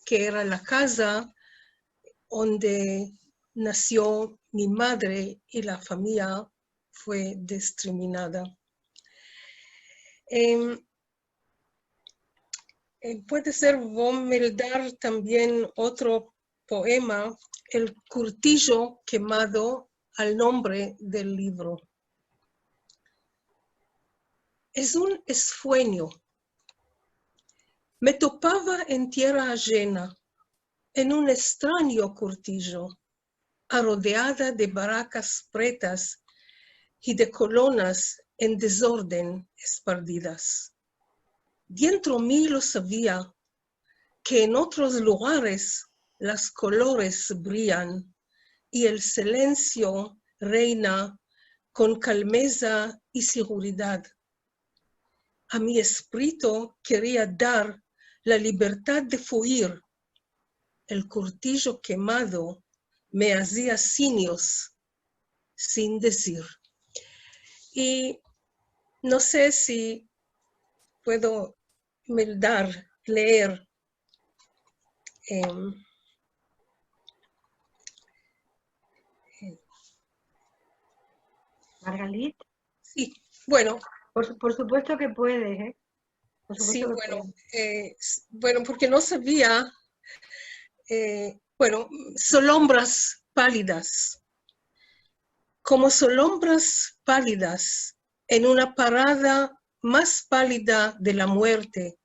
que era la casa donde nació mi madre y la familia fue discriminada. Puede ser dar también otro poema, El curtillo quemado, al nombre del libro. Es un sueño. Me topaba en tierra ajena, en un extraño curtillo, rodeada de barracas pretas y de colonas en desorden esparcidas. Dentro mí lo sabía, que en otros lugares las colores brillan y el silencio reina con calmeza y seguridad. A mi espíritu quería dar la libertad de fluir. El curtillo quemado me hacía signos sin decir. Y no sé si puedo leer Margalit. Sí, bueno. Por supuesto que puedes, ¿eh? Sí, bueno, porque no sabía, solombras pálidas. Como solombras pálidas en una parada más pálida de la muerte,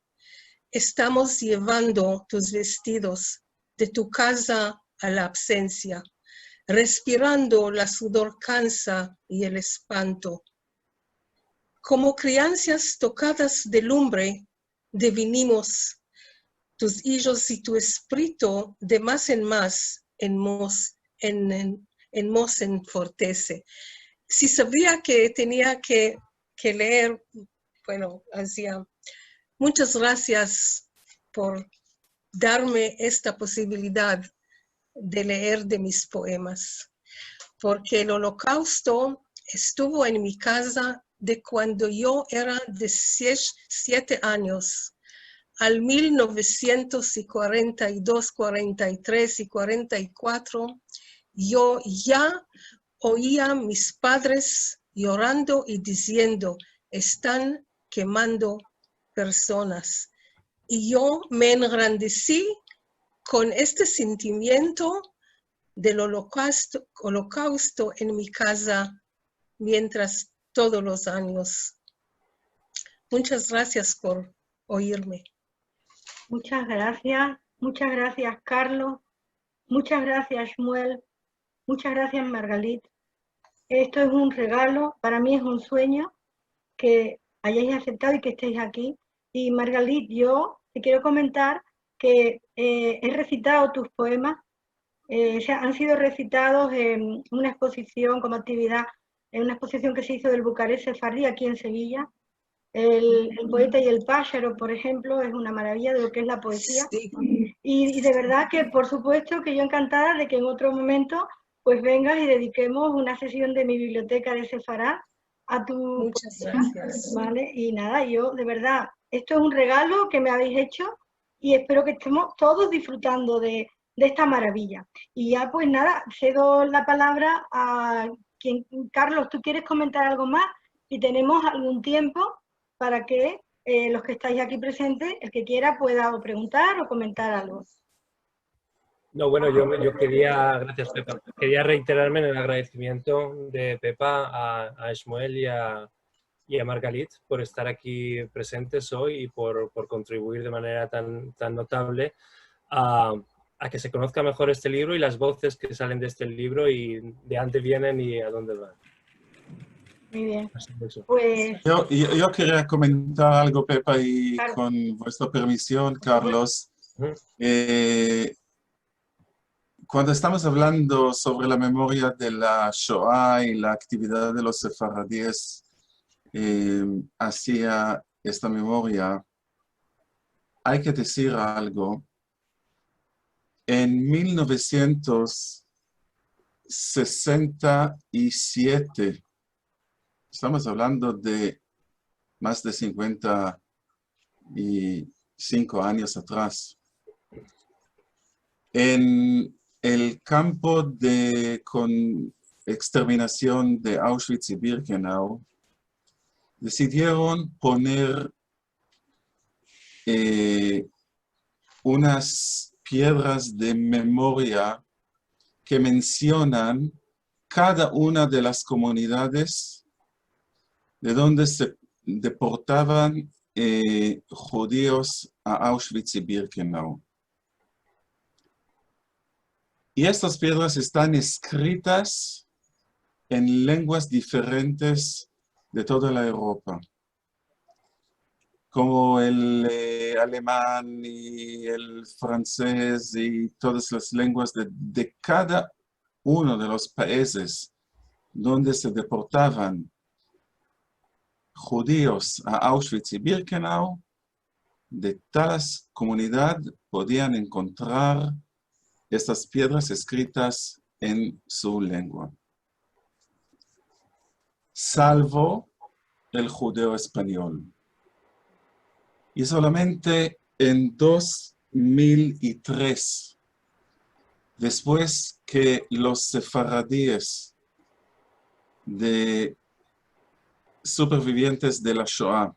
estamos llevando tus vestidos de tu casa a la absencia, respirando la sudor cansa y el espanto. Como crianzas tocadas de lumbre, devinimos tus hijos y tu espíritu de más en más en mos enfortece. Si sabía que tenía que leer, bueno, hacía. Muchas gracias por darme esta posibilidad de leer de mis poemas, porque el Holocausto estuvo en mi casa de cuando yo era de 7 años al 1942, 43 y 44, yo ya oía a mis padres llorando y diciendo, están quemando personas. Y yo me engrandecí con este sentimiento del holocausto en mi casa mientras todos los años. Muchas gracias por oírme. Muchas gracias Carlos, muchas gracias Shmuel, muchas gracias Margalit. Esto es un regalo, para mí es un sueño que hayáis aceptado y que estéis aquí. Y Margalit, yo te quiero comentar que he recitado tus poemas, han sido recitados en una exposición como actividad, en una exposición que se hizo del Bucarest Sefardí aquí en Sevilla. El poeta y el pájaro, por ejemplo, es una maravilla de lo que es la poesía. Sí. Y de verdad que, por supuesto, que yo encantada de que en otro momento pues vengas y dediquemos una sesión de mi biblioteca de Sefará a tu... Muchas gracias. ¿Vale? Y nada, yo de verdad, esto es un regalo que me habéis hecho y espero que estemos todos disfrutando de esta maravilla. Y ya pues nada, cedo la palabra a quien... Carlos, ¿tú quieres comentar algo más? Y tenemos algún tiempo para que los que estáis aquí presentes, el que quiera pueda o preguntar o comentar algo. No, bueno, yo quería, gracias Pepa, quería reiterarme en el agradecimiento de Pepa a Shmuel y a Margalit por estar aquí presentes hoy y por contribuir de manera tan notable a que se conozca mejor este libro y las voces que salen de este libro y de dónde vienen y a dónde van. Muy bien. Pues... Yo quería comentar algo, Pepa, y claro, con vuestra permisión, Carlos. Cuando estamos hablando sobre la memoria de la Shoah y la actividad de los sefaradíes hacia esta memoria, hay que decir algo. En 1900 67. Estamos hablando de más de 55 años atrás. En el campo de exterminación de Auschwitz y Birkenau, decidieron poner unas piedras de memoria que mencionan cada una de las comunidades de donde se deportaban judíos a Auschwitz y Birkenau. Y estas piedras están escritas en lenguas diferentes de toda la Europa, como el alemán y el francés y todas las lenguas de cada uno de los países donde se deportaban judíos a Auschwitz y Birkenau. De tal comunidad podían encontrar estas piedras escritas en su lengua, salvo el judeo español. Y solamente en 2003, después que los sefaradíes de supervivientes de la Shoah,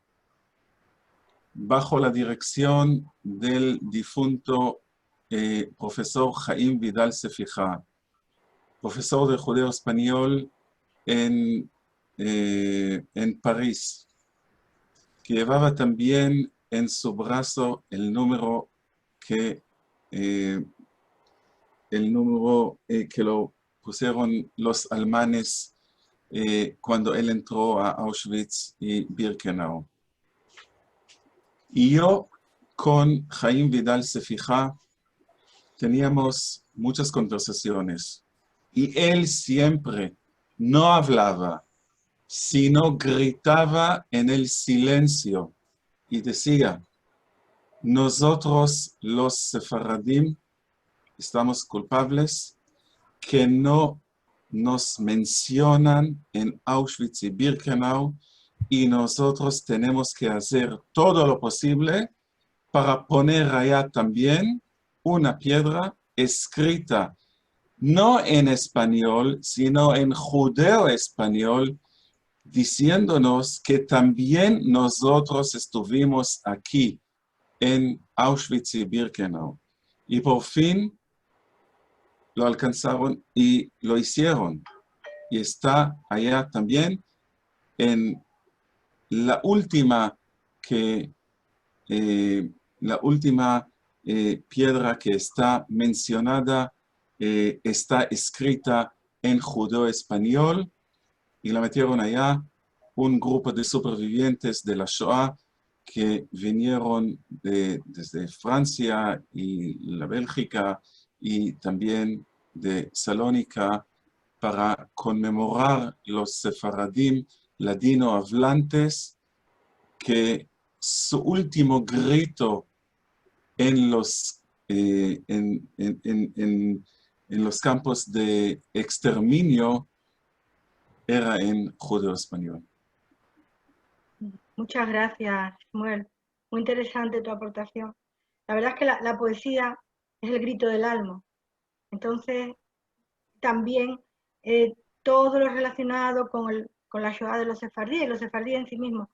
bajo la dirección del difunto profesor Jaime Vidal Sefija, profesor de judeo español en París, que llevaba también en su brazo el número que lo pusieron los alemanes cuando él entró a Auschwitz y Birkenau. Y yo con Jaime Vidal Sefija teníamos muchas conversaciones y él siempre no hablaba, sino gritaba en el silencio y decía: nosotros los sefaradim estamos culpables que no nos mencionan en Auschwitz y Birkenau, y nosotros tenemos que hacer todo lo posible para poner allá también una piedra escrita no en español, sino en judeo español, diciéndonos que también nosotros estuvimos aquí en Auschwitz y Birkenau. Y por fin lo alcanzaron y lo hicieron. Y está allá también en la última piedra que está mencionada, está escrita en judeo español, y la metieron allá un grupo de supervivientes de la Shoah que vinieron desde Francia y la Bélgica y también de Salónica para conmemorar los sefaradim ladino hablantes, que su último grito en los campos de exterminio era en judeo español. Muchas gracias, Samuel. Muy interesante tu aportación. La verdad es que la poesía es el grito del alma. Entonces, también todo lo relacionado con la Shoah de los sefardíes, los sefardíes en sí mismos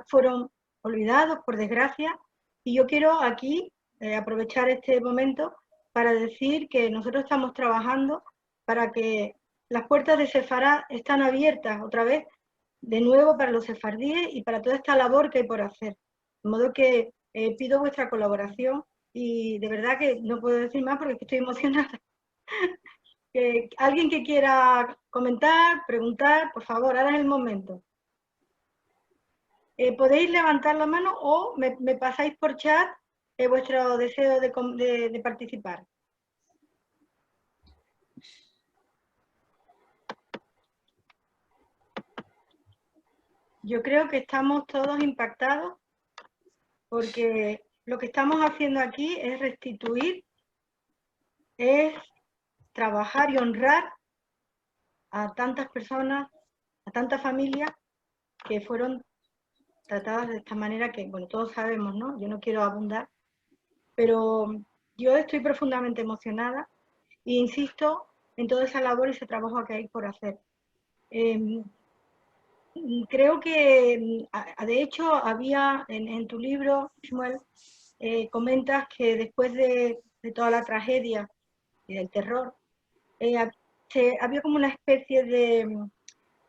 fueron olvidados, por desgracia, y yo quiero aquí aprovechar este momento para decir que nosotros estamos trabajando para que las puertas de Sefará están abiertas otra vez, de nuevo, para los sefardíes y para toda esta labor que hay por hacer. De modo que pido vuestra colaboración y de verdad que no puedo decir más porque estoy emocionada. Alguien que quiera comentar, preguntar, por favor, ahora es el momento. Podéis levantar la mano o me pasáis por chat vuestro deseo de participar. Yo creo que estamos todos impactados porque lo que estamos haciendo aquí es restituir, es trabajar y honrar a tantas personas, a tantas familias que fueron tratadas de esta manera que, bueno, todos sabemos, ¿no? Yo no quiero abundar, pero yo estoy profundamente emocionada e insisto en toda esa labor y ese trabajo que hay por hacer. Creo que, de hecho, había en tu libro, Shmuel, comentas que después de toda la tragedia y del terror, había como una especie de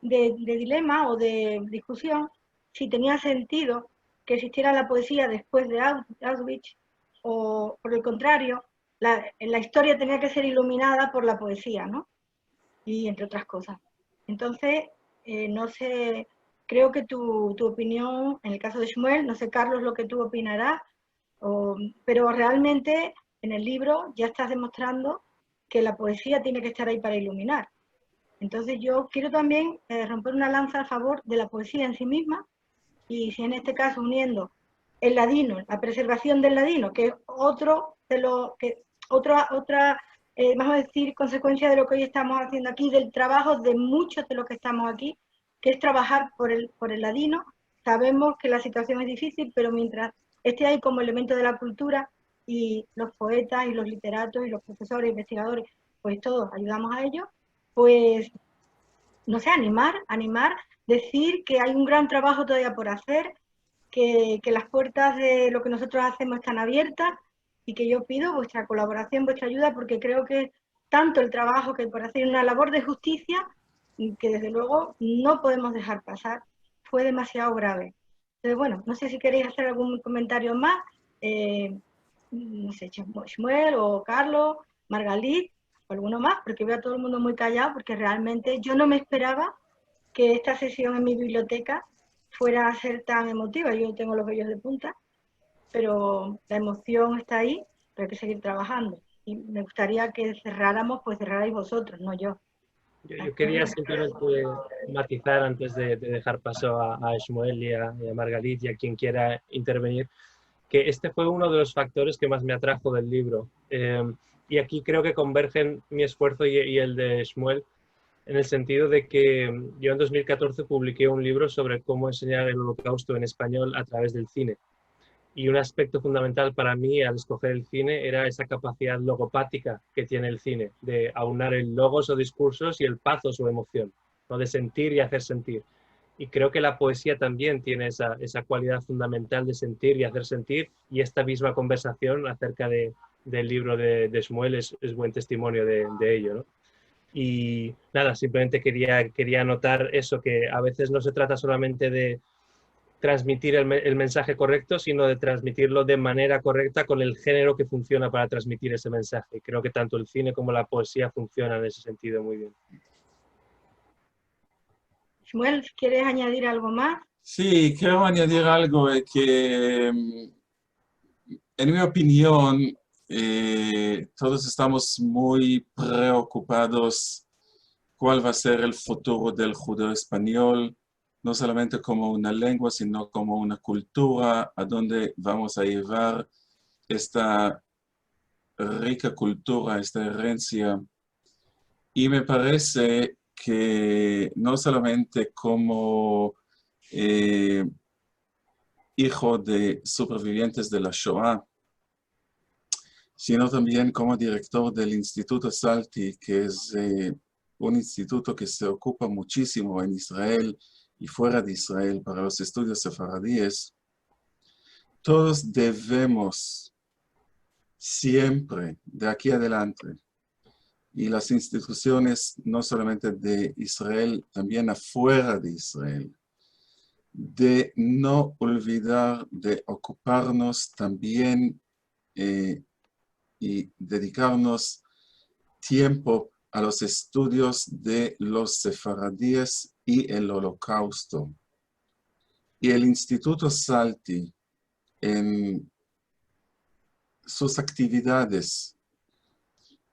dilema o de discusión si tenía sentido que existiera la poesía después de Auschwitz o, por el contrario, la historia tenía que ser iluminada por la poesía, ¿no? Y entre otras cosas. Entonces, no sé, creo que tu opinión, en el caso de Shmuel, no sé, Carlos, lo que tú opinarás, pero realmente en el libro ya estás demostrando que la poesía tiene que estar ahí para iluminar. Entonces yo quiero también romper una lanza a favor de la poesía en sí misma, y si en este caso uniendo el ladino, la preservación del ladino, que es otro de lo que otra vamos a decir, consecuencia de lo que hoy estamos haciendo aquí, del trabajo de muchos de los que estamos aquí, que es trabajar por el ladino. Sabemos que la situación es difícil, pero mientras esté ahí como elemento de la cultura, y los poetas y los literatos y los profesores, investigadores, pues todos ayudamos a ello, pues, no sé, animar, decir que hay un gran trabajo todavía por hacer, que las puertas de lo que nosotros hacemos están abiertas, y que yo pido vuestra colaboración, vuestra ayuda, porque creo que tanto el trabajo que hay por hacer, una labor de justicia, que desde luego no podemos dejar pasar, fue demasiado grave. Entonces, bueno, no sé si queréis hacer algún comentario más, no sé, Shmuel o Carlos, Margalit, o alguno más, porque veo a todo el mundo muy callado, porque realmente yo no me esperaba que esta sesión en mi biblioteca fuera a ser tan emotiva. Yo tengo los vellos de punta, pero la emoción está ahí, pero hay que seguir trabajando. Y me gustaría que cerráramos, pues cerrarais vosotros, no yo. Yo quería simplemente matizar antes de dejar paso a Shmuel y a Margalit y a quien quiera intervenir, que este fue uno de los factores que más me atrajo del libro. Y aquí creo que convergen mi esfuerzo y el de Shmuel, en el sentido de que yo en 2014 publiqué un libro sobre cómo enseñar el Holocausto en español a través del cine. Y un aspecto fundamental para mí al escoger el cine era esa capacidad logopática que tiene el cine, de aunar el logos o discursos y el pathos o emoción, ¿no? De sentir y hacer sentir. Y creo que la poesía también tiene esa cualidad fundamental de sentir y hacer sentir, y esta misma conversación acerca del libro de Shmuel es buen testimonio de ello, ¿no? Y nada, simplemente quería anotar eso, que a veces no se trata solamente de transmitir el mensaje correcto, sino de transmitirlo de manera correcta con el género que funciona para transmitir ese mensaje. Creo que tanto el cine como la poesía funcionan en ese sentido muy bien. Shmuel, ¿quieres añadir algo más? Sí, quiero añadir algo que, en mi opinión, todos estamos muy preocupados cuál va a ser el futuro del judío español, no solamente como una lengua, sino como una cultura, a dónde vamos a llevar esta rica cultura, esta herencia. Y me parece que no solamente como hijo de supervivientes de la Shoah, sino también como director del Instituto Salti, que es un instituto que se ocupa muchísimo en Israel y fuera de Israel para los estudios sefaradíes. Todos debemos siempre, de aquí adelante, y las instituciones no solamente de Israel, también afuera de Israel, de no olvidar de ocuparnos también y dedicarnos tiempo a los estudios de los sefaradíes y el Holocausto. Y el Instituto Salti, en sus actividades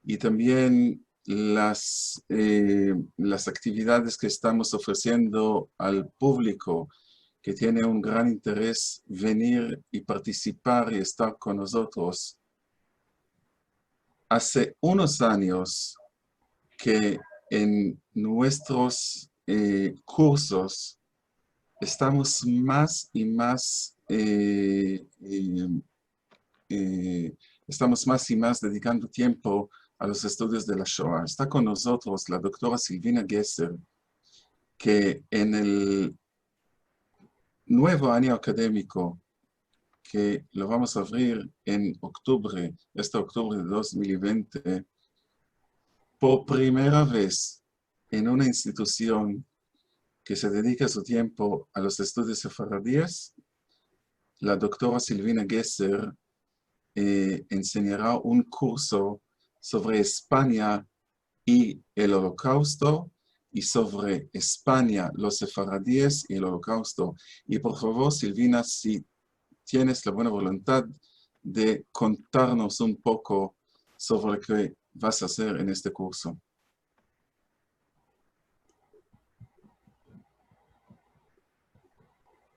y también las actividades que estamos ofreciendo al público que tiene un gran interés venir y participar y estar con nosotros. Hace unos años que en nuestros cursos estamos más y más dedicando tiempo a los estudios de la Shoah. Está con nosotros la doctora Silvina Gesser, que en el nuevo año académico, que lo vamos a abrir en octubre, este octubre de 2020, por primera vez en una institución que se dedica su tiempo a los estudios sefaradíes, la doctora Silvina Gesser enseñará un curso sobre España y el Holocausto, y sobre España, los sefaradíes y el Holocausto. Y por favor, Silvina, si tienes la buena voluntad de contarnos un poco sobre lo que vas a hacer en este curso.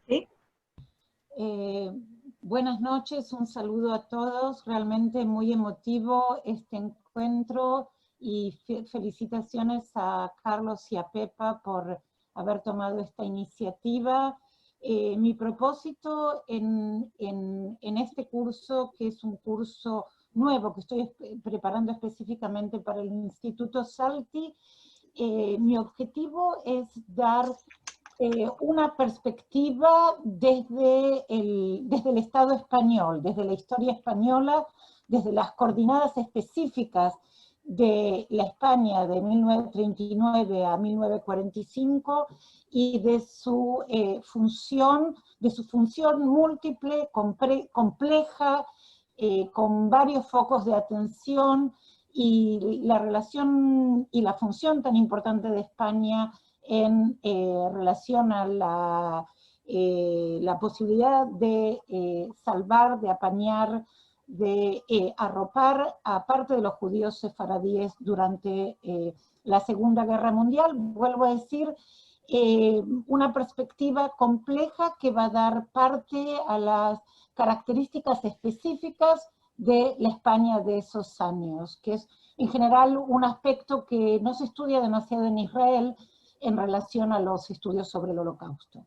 ¿Sí? Buenas noches, un saludo a todos. Realmente muy emotivo este encuentro y felicitaciones a Carlos y a Pepa por haber tomado esta iniciativa. Mi propósito en este curso, que es un curso nuevo que estoy preparando específicamente para el Instituto Salti, mi objetivo es dar una perspectiva desde el Estado español, desde la historia española, desde las coordenadas específicas de la España de 1939 a 1945 y de su función múltiple, compleja, con varios focos de atención, y la relación y la función tan importante de España en relación a la posibilidad de salvar, de apañar, de arropar a parte de los judíos sefaradíes durante la Segunda Guerra Mundial. Vuelvo a decir, una perspectiva compleja que va a dar parte a las características específicas de la España de esos años, que es en general un aspecto que no se estudia demasiado en Israel en relación a los estudios sobre el Holocausto.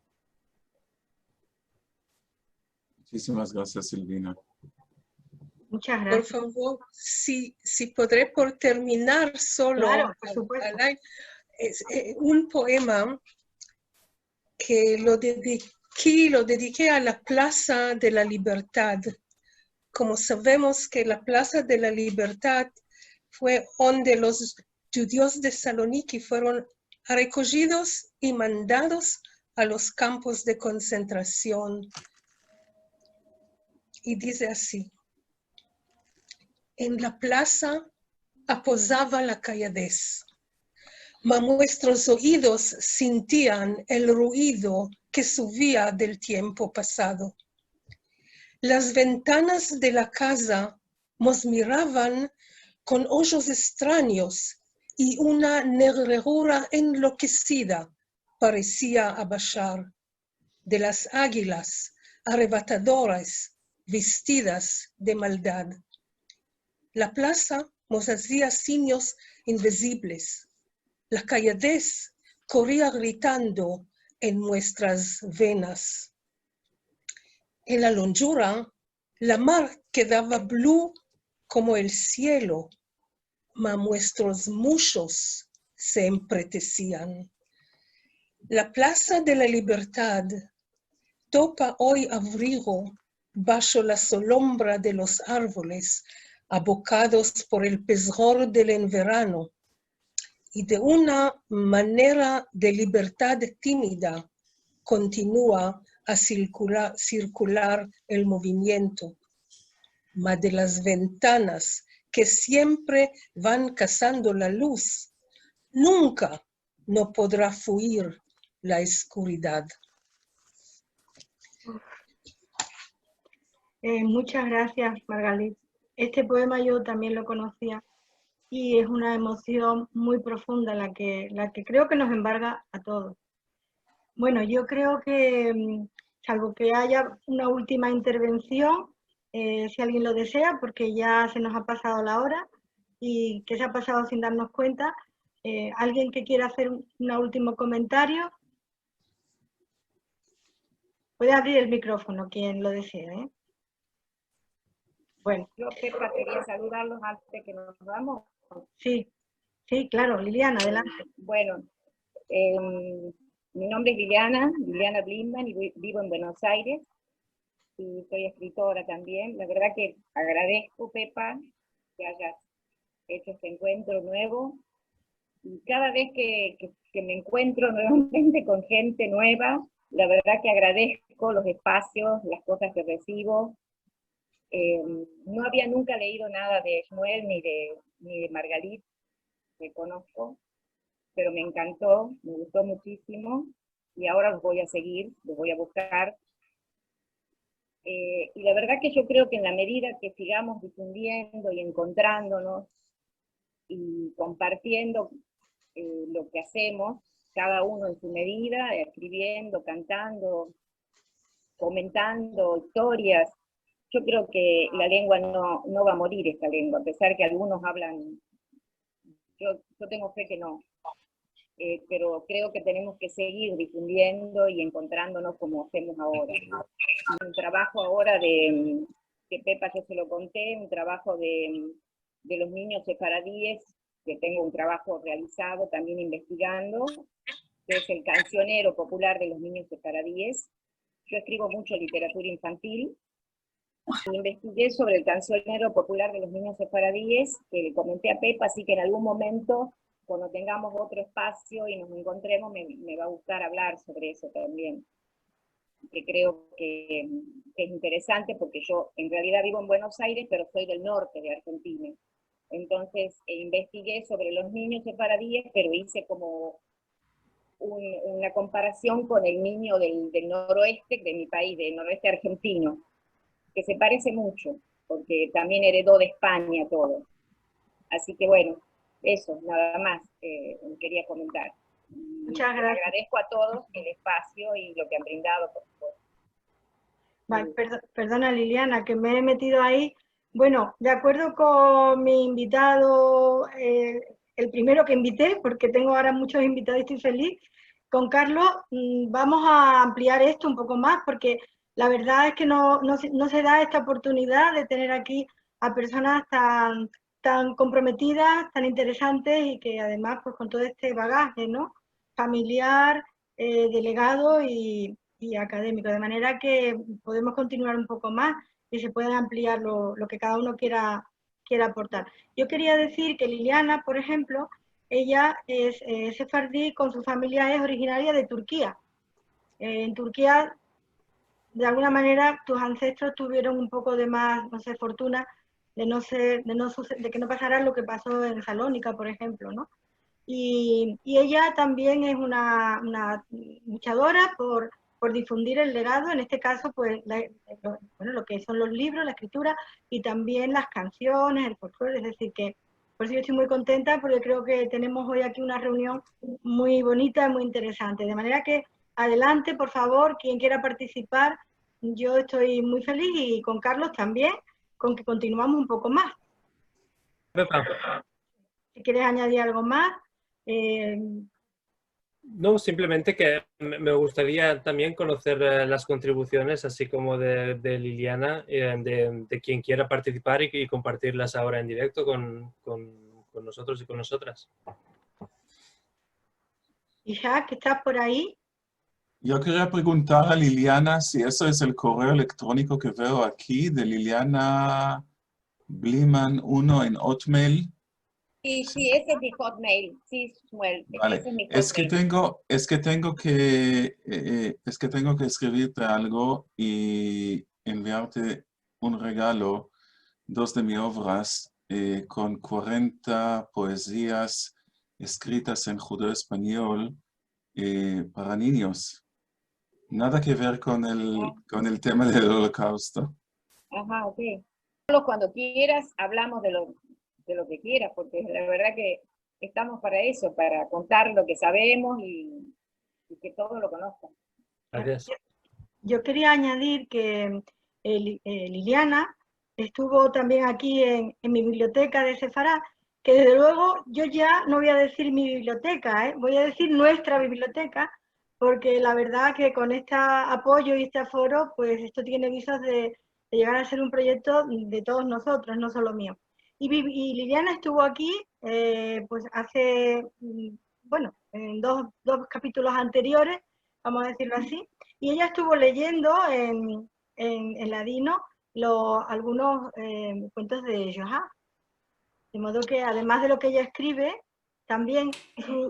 Muchísimas gracias, Silvina. Muchas gracias. Por favor, si podré por terminar solo, claro, por supuesto. Un poema que lo dediqué a la Plaza de la Libertad. Como sabemos que la Plaza de la Libertad fue donde los judíos de Saloniki fueron recogidos y mandados a los campos de concentración. Y dice así: en la plaza aposaba la calladez, mas nuestros oídos sentían el ruido que subía del tiempo pasado. Las ventanas de la casa nos miraban con ojos extraños y una negrura enloquecida parecía abajar de las águilas arrebatadoras vestidas de maldad. La plaza nos hacía signos invisibles. La calladez corría gritando en nuestras venas. En la longura, la mar quedaba blue como el cielo, mas nuestros muslos se empretecían. La Plaza de la Libertad topa hoy abrigo bajo la sombra de los árboles, abocados por el pesor del verano, y de una manera de libertad tímida continúa a circular el movimiento, mas de las ventanas que siempre van cazando la luz, nunca no podrá fuir la oscuridad. Muchas gracias, Margalit. Este poema yo también lo conocía y es una emoción muy profunda la que creo que nos embarga a todos. Bueno, yo creo que, salvo que haya una última intervención, si alguien lo desea, porque ya se nos ha pasado la hora y que se ha pasado sin darnos cuenta, ¿Alguien que quiera hacer un último comentario? Puede abrir el micrófono, quien lo desee, ¿eh? Bueno. Yo, Pepa, quería saludarlos antes que nos vamos. Sí, sí, claro, Liliana, adelante. Bueno, mi nombre es Liliana Blimban, y vivo en Buenos Aires, y soy escritora también. La verdad que agradezco, Pepa, que hayas hecho este encuentro nuevo, y cada vez que me encuentro nuevamente con gente nueva, la verdad que agradezco los espacios, las cosas que recibo. No había nunca leído nada de Shmuel ni de Margalit, que conozco, pero me encantó, me gustó muchísimo, y ahora los voy a seguir, los voy a buscar. Y la verdad que yo creo que en la medida que sigamos difundiendo y encontrándonos y compartiendo lo que hacemos, cada uno en su medida, escribiendo, cantando, comentando historias, yo creo que la lengua no va a morir, esta lengua, a pesar que algunos hablan, yo tengo fe que no, pero creo que tenemos que seguir difundiendo y encontrándonos como hacemos ahora. Un trabajo ahora que Pepa yo se lo conté, un trabajo de los niños sefaradíes, que tengo un trabajo realizado también investigando, que es el cancionero popular de los niños sefaradíes. Yo escribo mucho literatura infantil, y investigué sobre el cancionero popular de los niños sefaradíes, que le comenté a Pepa, así que en algún momento, cuando tengamos otro espacio y nos encontremos, me va a gustar hablar sobre eso también, que creo que es interesante, porque yo en realidad vivo en Buenos Aires, pero soy del norte de Argentina. Entonces investigué sobre los niños sefaradíes, pero hice como una comparación con el niño del noroeste de mi país, del noroeste argentino, que se parece mucho, porque también heredó de España todo. Así que bueno, eso, nada más quería comentar. Muchas gracias. Agradezco a todos el espacio y lo que han brindado, por supuesto. Vale, perdona Liliana, que me he metido ahí. Bueno, de acuerdo con mi invitado, el primero que invité, porque tengo ahora muchos invitados y estoy feliz, con Carlos vamos a ampliar esto un poco más, porque la verdad es que no se da esta oportunidad de tener aquí a personas tan comprometidas, tan interesantes, y que además pues con todo este bagaje, ¿no?, familiar, delegado y académico, de manera que podemos continuar un poco más y se puede ampliar lo que cada uno quiera aportar. Yo quería decir que Liliana, por ejemplo, ella es sefardí, con su familia es originaria de Turquía. En Turquía, de alguna manera, tus ancestros tuvieron un poco de más, no sé, fortuna de que no pasara lo que pasó en Salónica, por ejemplo, ¿no? Y ella también es una luchadora por difundir el legado, en este caso, pues, lo que son los libros, la escritura, y también las canciones, el folclore, es decir, que por eso yo estoy muy contenta, porque creo que tenemos hoy aquí una reunión muy bonita y muy interesante. De manera que, adelante, por favor, quien quiera participar, yo estoy muy feliz, y con Carlos también, con que continuamos un poco más. Pepa. Si quieres añadir algo más. No, simplemente que me gustaría también conocer las contribuciones, así como de Liliana, de quien quiera participar y compartirlas ahora en directo con nosotros y con nosotras. Isaac, ¿estás por ahí? Yo quería preguntar a Liliana si eso es el correo electrónico que veo aquí, de Liliana Bliman 1 en Hotmail. Sí, ese es mi Hotmail. Sí, Shmuel, Vale. ese es mi Hotmail. Es que tengo que escribirte algo y enviarte un regalo, 2 de mis obras, con 40 poesías escritas en judeo español para niños. Nada que ver con el tema del Holocausto. Ajá, ok. Cuando quieras, hablamos de lo que quieras, porque la verdad que estamos para eso, para contar lo que sabemos y que todos lo conozcan. Gracias. Yo quería añadir que Liliana estuvo también aquí en mi biblioteca de Sefará, que desde luego yo ya no voy a decir mi biblioteca, voy a decir nuestra biblioteca, porque la verdad que con este apoyo y este aforo, pues esto tiene visos de llegar a ser un proyecto de todos nosotros, no solo mío. Y Liliana estuvo aquí, pues hace, bueno, en dos capítulos anteriores, vamos a decirlo así, y ella estuvo leyendo en ladino algunos cuentos de Johan. De modo que además de lo que ella escribe, también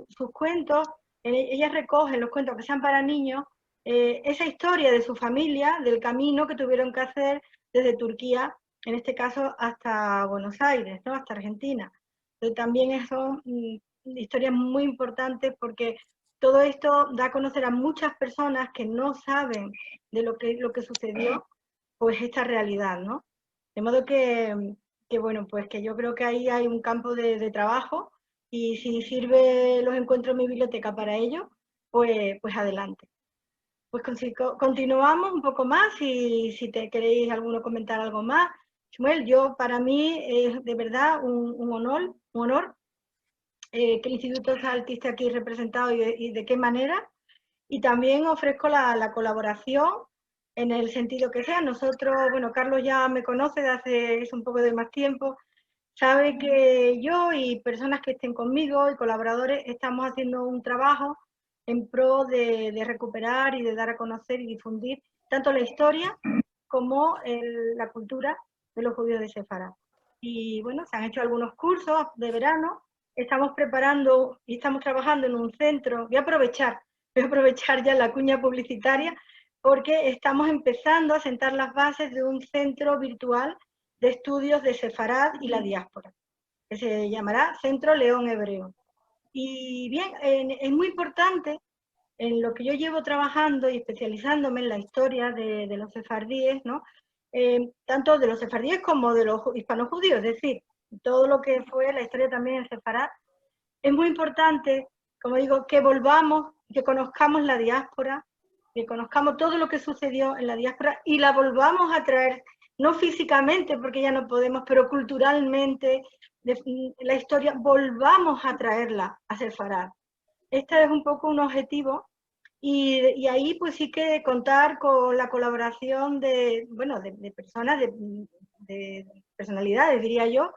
sus cuentos, ella recoge los cuentos que sean para niños, esa historia de su familia, del camino que tuvieron que hacer desde Turquía, en este caso hasta Buenos Aires, ¿no? Hasta Argentina. Entonces, también son historias muy importantes porque todo esto da a conocer a muchas personas que no saben de lo que sucedió, pues esta realidad, ¿no? De modo que bueno, pues que yo creo que ahí hay un campo de trabajo y si sirve los encuentros en mi biblioteca para ello, pues adelante. Pues continuamos un poco más y si te queréis comentar algo más. Shmuel, para mí es de verdad un honor que el Instituto Salti esté aquí representado y de qué manera. Y también ofrezco la colaboración en el sentido que sea. Nosotros, bueno, Carlos ya me conoce de hace un poco de más tiempo, sabe que yo y personas que estén conmigo y colaboradores estamos haciendo un trabajo en pro de recuperar y de dar a conocer y difundir tanto la historia como la cultura de los judíos de Sefarad. Y bueno, se han hecho algunos cursos de verano, estamos preparando y estamos trabajando en un centro. Voy a aprovechar ya la cuña publicitaria porque estamos empezando a sentar las bases de un centro virtual de estudios de Sefarad y la diáspora, que se llamará Centro León Hebreo. Y bien, es muy importante en lo que yo llevo trabajando y especializándome en la historia de los sefardíes, ¿no? Tanto de los sefardíes como de los hispanojudíos, es decir, todo lo que fue la historia también en Sefarad. Es muy importante, como digo, que volvamos, que conozcamos la diáspora, que conozcamos todo lo que sucedió en la diáspora y la volvamos a traer, no físicamente, porque ya no podemos, pero culturalmente, la historia, volvamos a traerla a Sefarad. Este es un poco un objetivo y ahí pues sí que contar con la colaboración de personas, de personalidades, diría yo,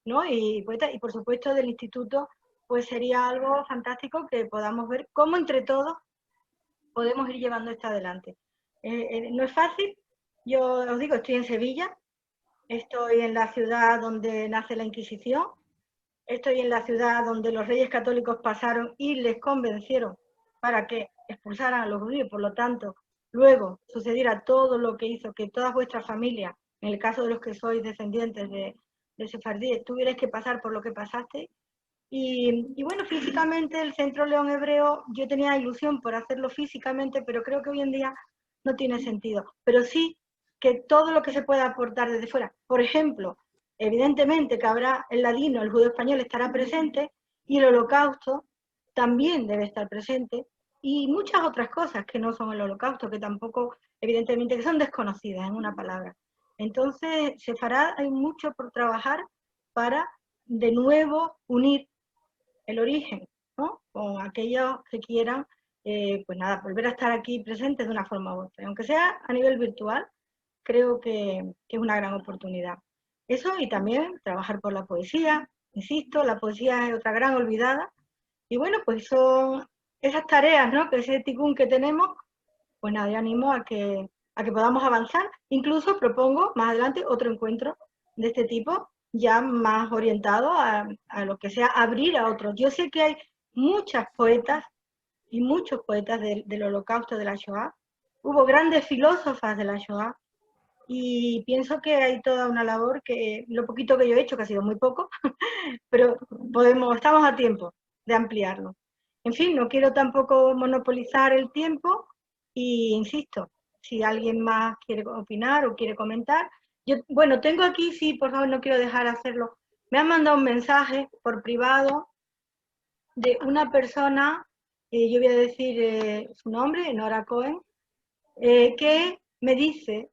¿no? Y por supuesto del instituto, pues sería algo fantástico que podamos ver cómo entre todos podemos ir llevando esto adelante. No es fácil, yo os digo, estoy en Sevilla, estoy en la ciudad donde nace la Inquisición, estoy en la ciudad donde los reyes católicos pasaron y les convencieron para que expulsaran a los judíos, por lo tanto, luego sucediera todo lo que hizo que todas vuestras familias, en el caso de los que sois descendientes de sefardíes, tuvierais que pasar por lo que pasaste. Y bueno, físicamente el Centro León Hebreo, yo tenía ilusión por hacerlo físicamente, pero creo que hoy en día no tiene sentido. Pero sí que todo lo que se pueda aportar desde fuera, por ejemplo, evidentemente que habrá el ladino, el judío español estará presente, y el holocausto también debe estar presente, y muchas otras cosas que no son el holocausto, que tampoco, evidentemente, que son desconocidas, en una palabra. Entonces, Sefarad hay mucho por trabajar para, de nuevo, unir el origen, ¿no? Con aquellos que quieran, pues nada, volver a estar aquí presentes de una forma u otra. Aunque sea a nivel virtual, creo que es una gran oportunidad. Eso y también trabajar por la poesía, insisto, la poesía es otra gran olvidada. Y bueno, pues son esas tareas, ¿no? Que ese ticún que tenemos, pues nada, yo animo a que podamos avanzar. Incluso propongo más adelante otro encuentro de este tipo, ya más orientado a lo que sea abrir a otros. Yo sé que hay muchas poetas y muchos poetas del holocausto de la Shoah. Hubo grandes filósofas de la Shoah y pienso que hay toda una labor que, lo poquito que yo he hecho, que ha sido muy poco, pero estamos a tiempo de ampliarlo. En fin, no quiero tampoco monopolizar el tiempo y insisto, si alguien más quiere opinar o quiere comentar. Bueno, tengo aquí, sí, por favor, no quiero dejar de hacerlo. Me han mandado un mensaje por privado de una persona, yo voy a decir su nombre, Nora Cohen, que me dice,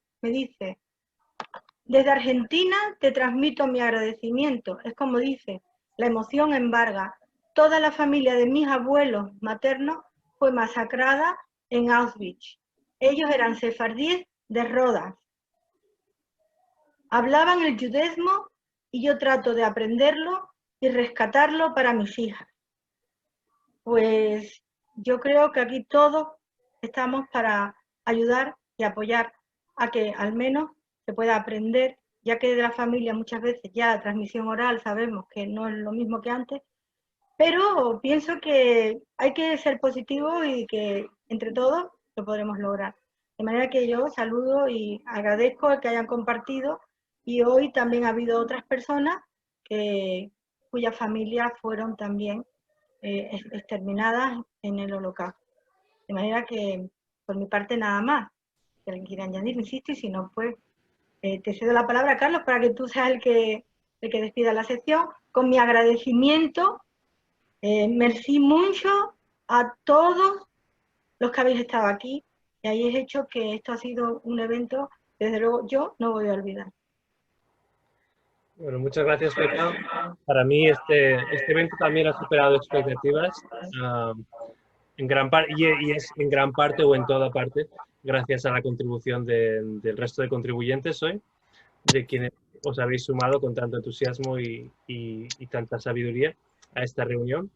desde Argentina te transmito mi agradecimiento. Es como dice, la emoción embarga. Toda la familia de mis abuelos maternos fue masacrada en Auschwitz. Ellos eran sefardíes de Rodas. Hablaban el judaísmo y yo trato de aprenderlo y rescatarlo para mis hijas. Pues yo creo que aquí todos estamos para ayudar y apoyar a que al menos se pueda aprender, ya que de la familia muchas veces ya la transmisión oral sabemos que no es lo mismo que antes, pero pienso que hay que ser positivos y que entre todos lo podremos lograr. De manera que yo saludo y agradezco el que hayan compartido, y hoy también ha habido otras personas cuyas familias fueron también exterminadas en el Holocausto. De manera que, por mi parte, nada más. Si alguien quiere añadir, insisto, y si no, pues te cedo la palabra, Carlos, para que tú seas el que despida la sesión, con mi agradecimiento. Merci mucho a todos los que habéis estado aquí y habéis hecho que esto ha sido un evento, desde luego, yo no voy a olvidar. Bueno, muchas gracias, Pepa. Para mí este evento también ha superado expectativas en gran parte, y es en gran parte o en toda parte gracias a la contribución del resto de contribuyentes hoy, de quienes os habéis sumado con tanto entusiasmo y tanta sabiduría a esta reunión.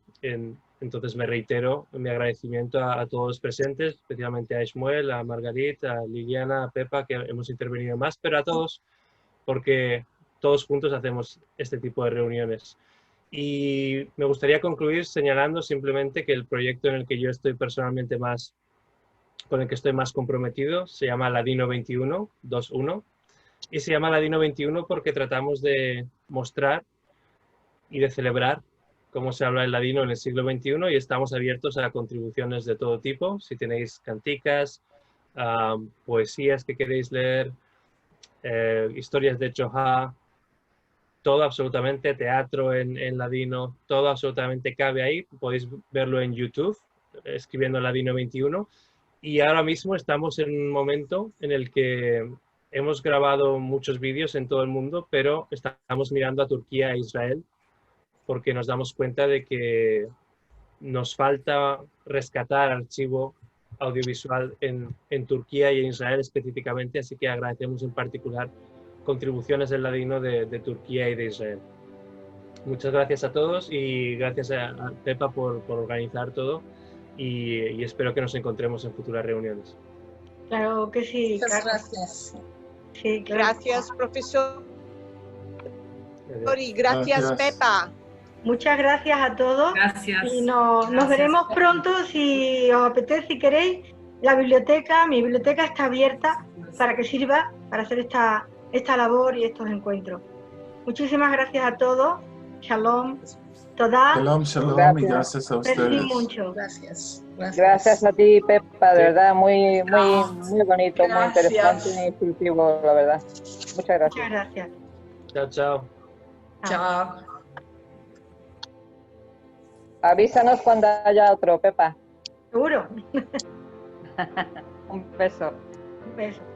Entonces me reitero mi agradecimiento a todos los presentes, especialmente a Ishmael, a Margarita, a Liliana, a Pepa, que hemos intervenido más, pero a todos, porque todos juntos hacemos este tipo de reuniones. Y me gustaría concluir señalando simplemente que el proyecto en el que yo estoy personalmente con el que estoy más comprometido se llama Ladino 21, y se llama Ladino 21 porque tratamos de mostrar y de celebrar cómo se habla el ladino en el siglo XXI, y estamos abiertos a contribuciones de todo tipo. Si tenéis canticas, poesías que queréis leer, historias de Choja, todo absolutamente, teatro en ladino, todo absolutamente cabe ahí. Podéis verlo en YouTube, escribiendo Ladino 21. Y ahora mismo estamos en un momento en el que hemos grabado muchos vídeos en todo el mundo, pero estamos mirando a Turquía e Israel porque nos damos cuenta de que nos falta rescatar archivo audiovisual en Turquía y en Israel específicamente, así que agradecemos en particular contribuciones del ladino de Turquía y de Israel. Muchas gracias a todos y gracias a Pepa por organizar todo, y espero que nos encontremos en futuras reuniones. Claro que sí. Muchas gracias. Sí, claro. Gracias, profesor. Y gracias, Pepa. Muchas gracias a todos. Gracias. Y nos veremos pronto, si os apetece, si queréis. Mi biblioteca está abierta para que sirva para hacer esta labor y estos encuentros. Muchísimas gracias a todos. Shalom. Toda. Shalom, shalom, y gracias a ustedes. Mucho. Gracias. Gracias a ti, Pepa, de verdad, muy bonito, muy interesante y instructivo, la verdad. Muchas gracias. Muchas gracias. Chao, chao. Chao. Avísanos cuando haya otro, Pepa. Seguro. Un beso. Un beso.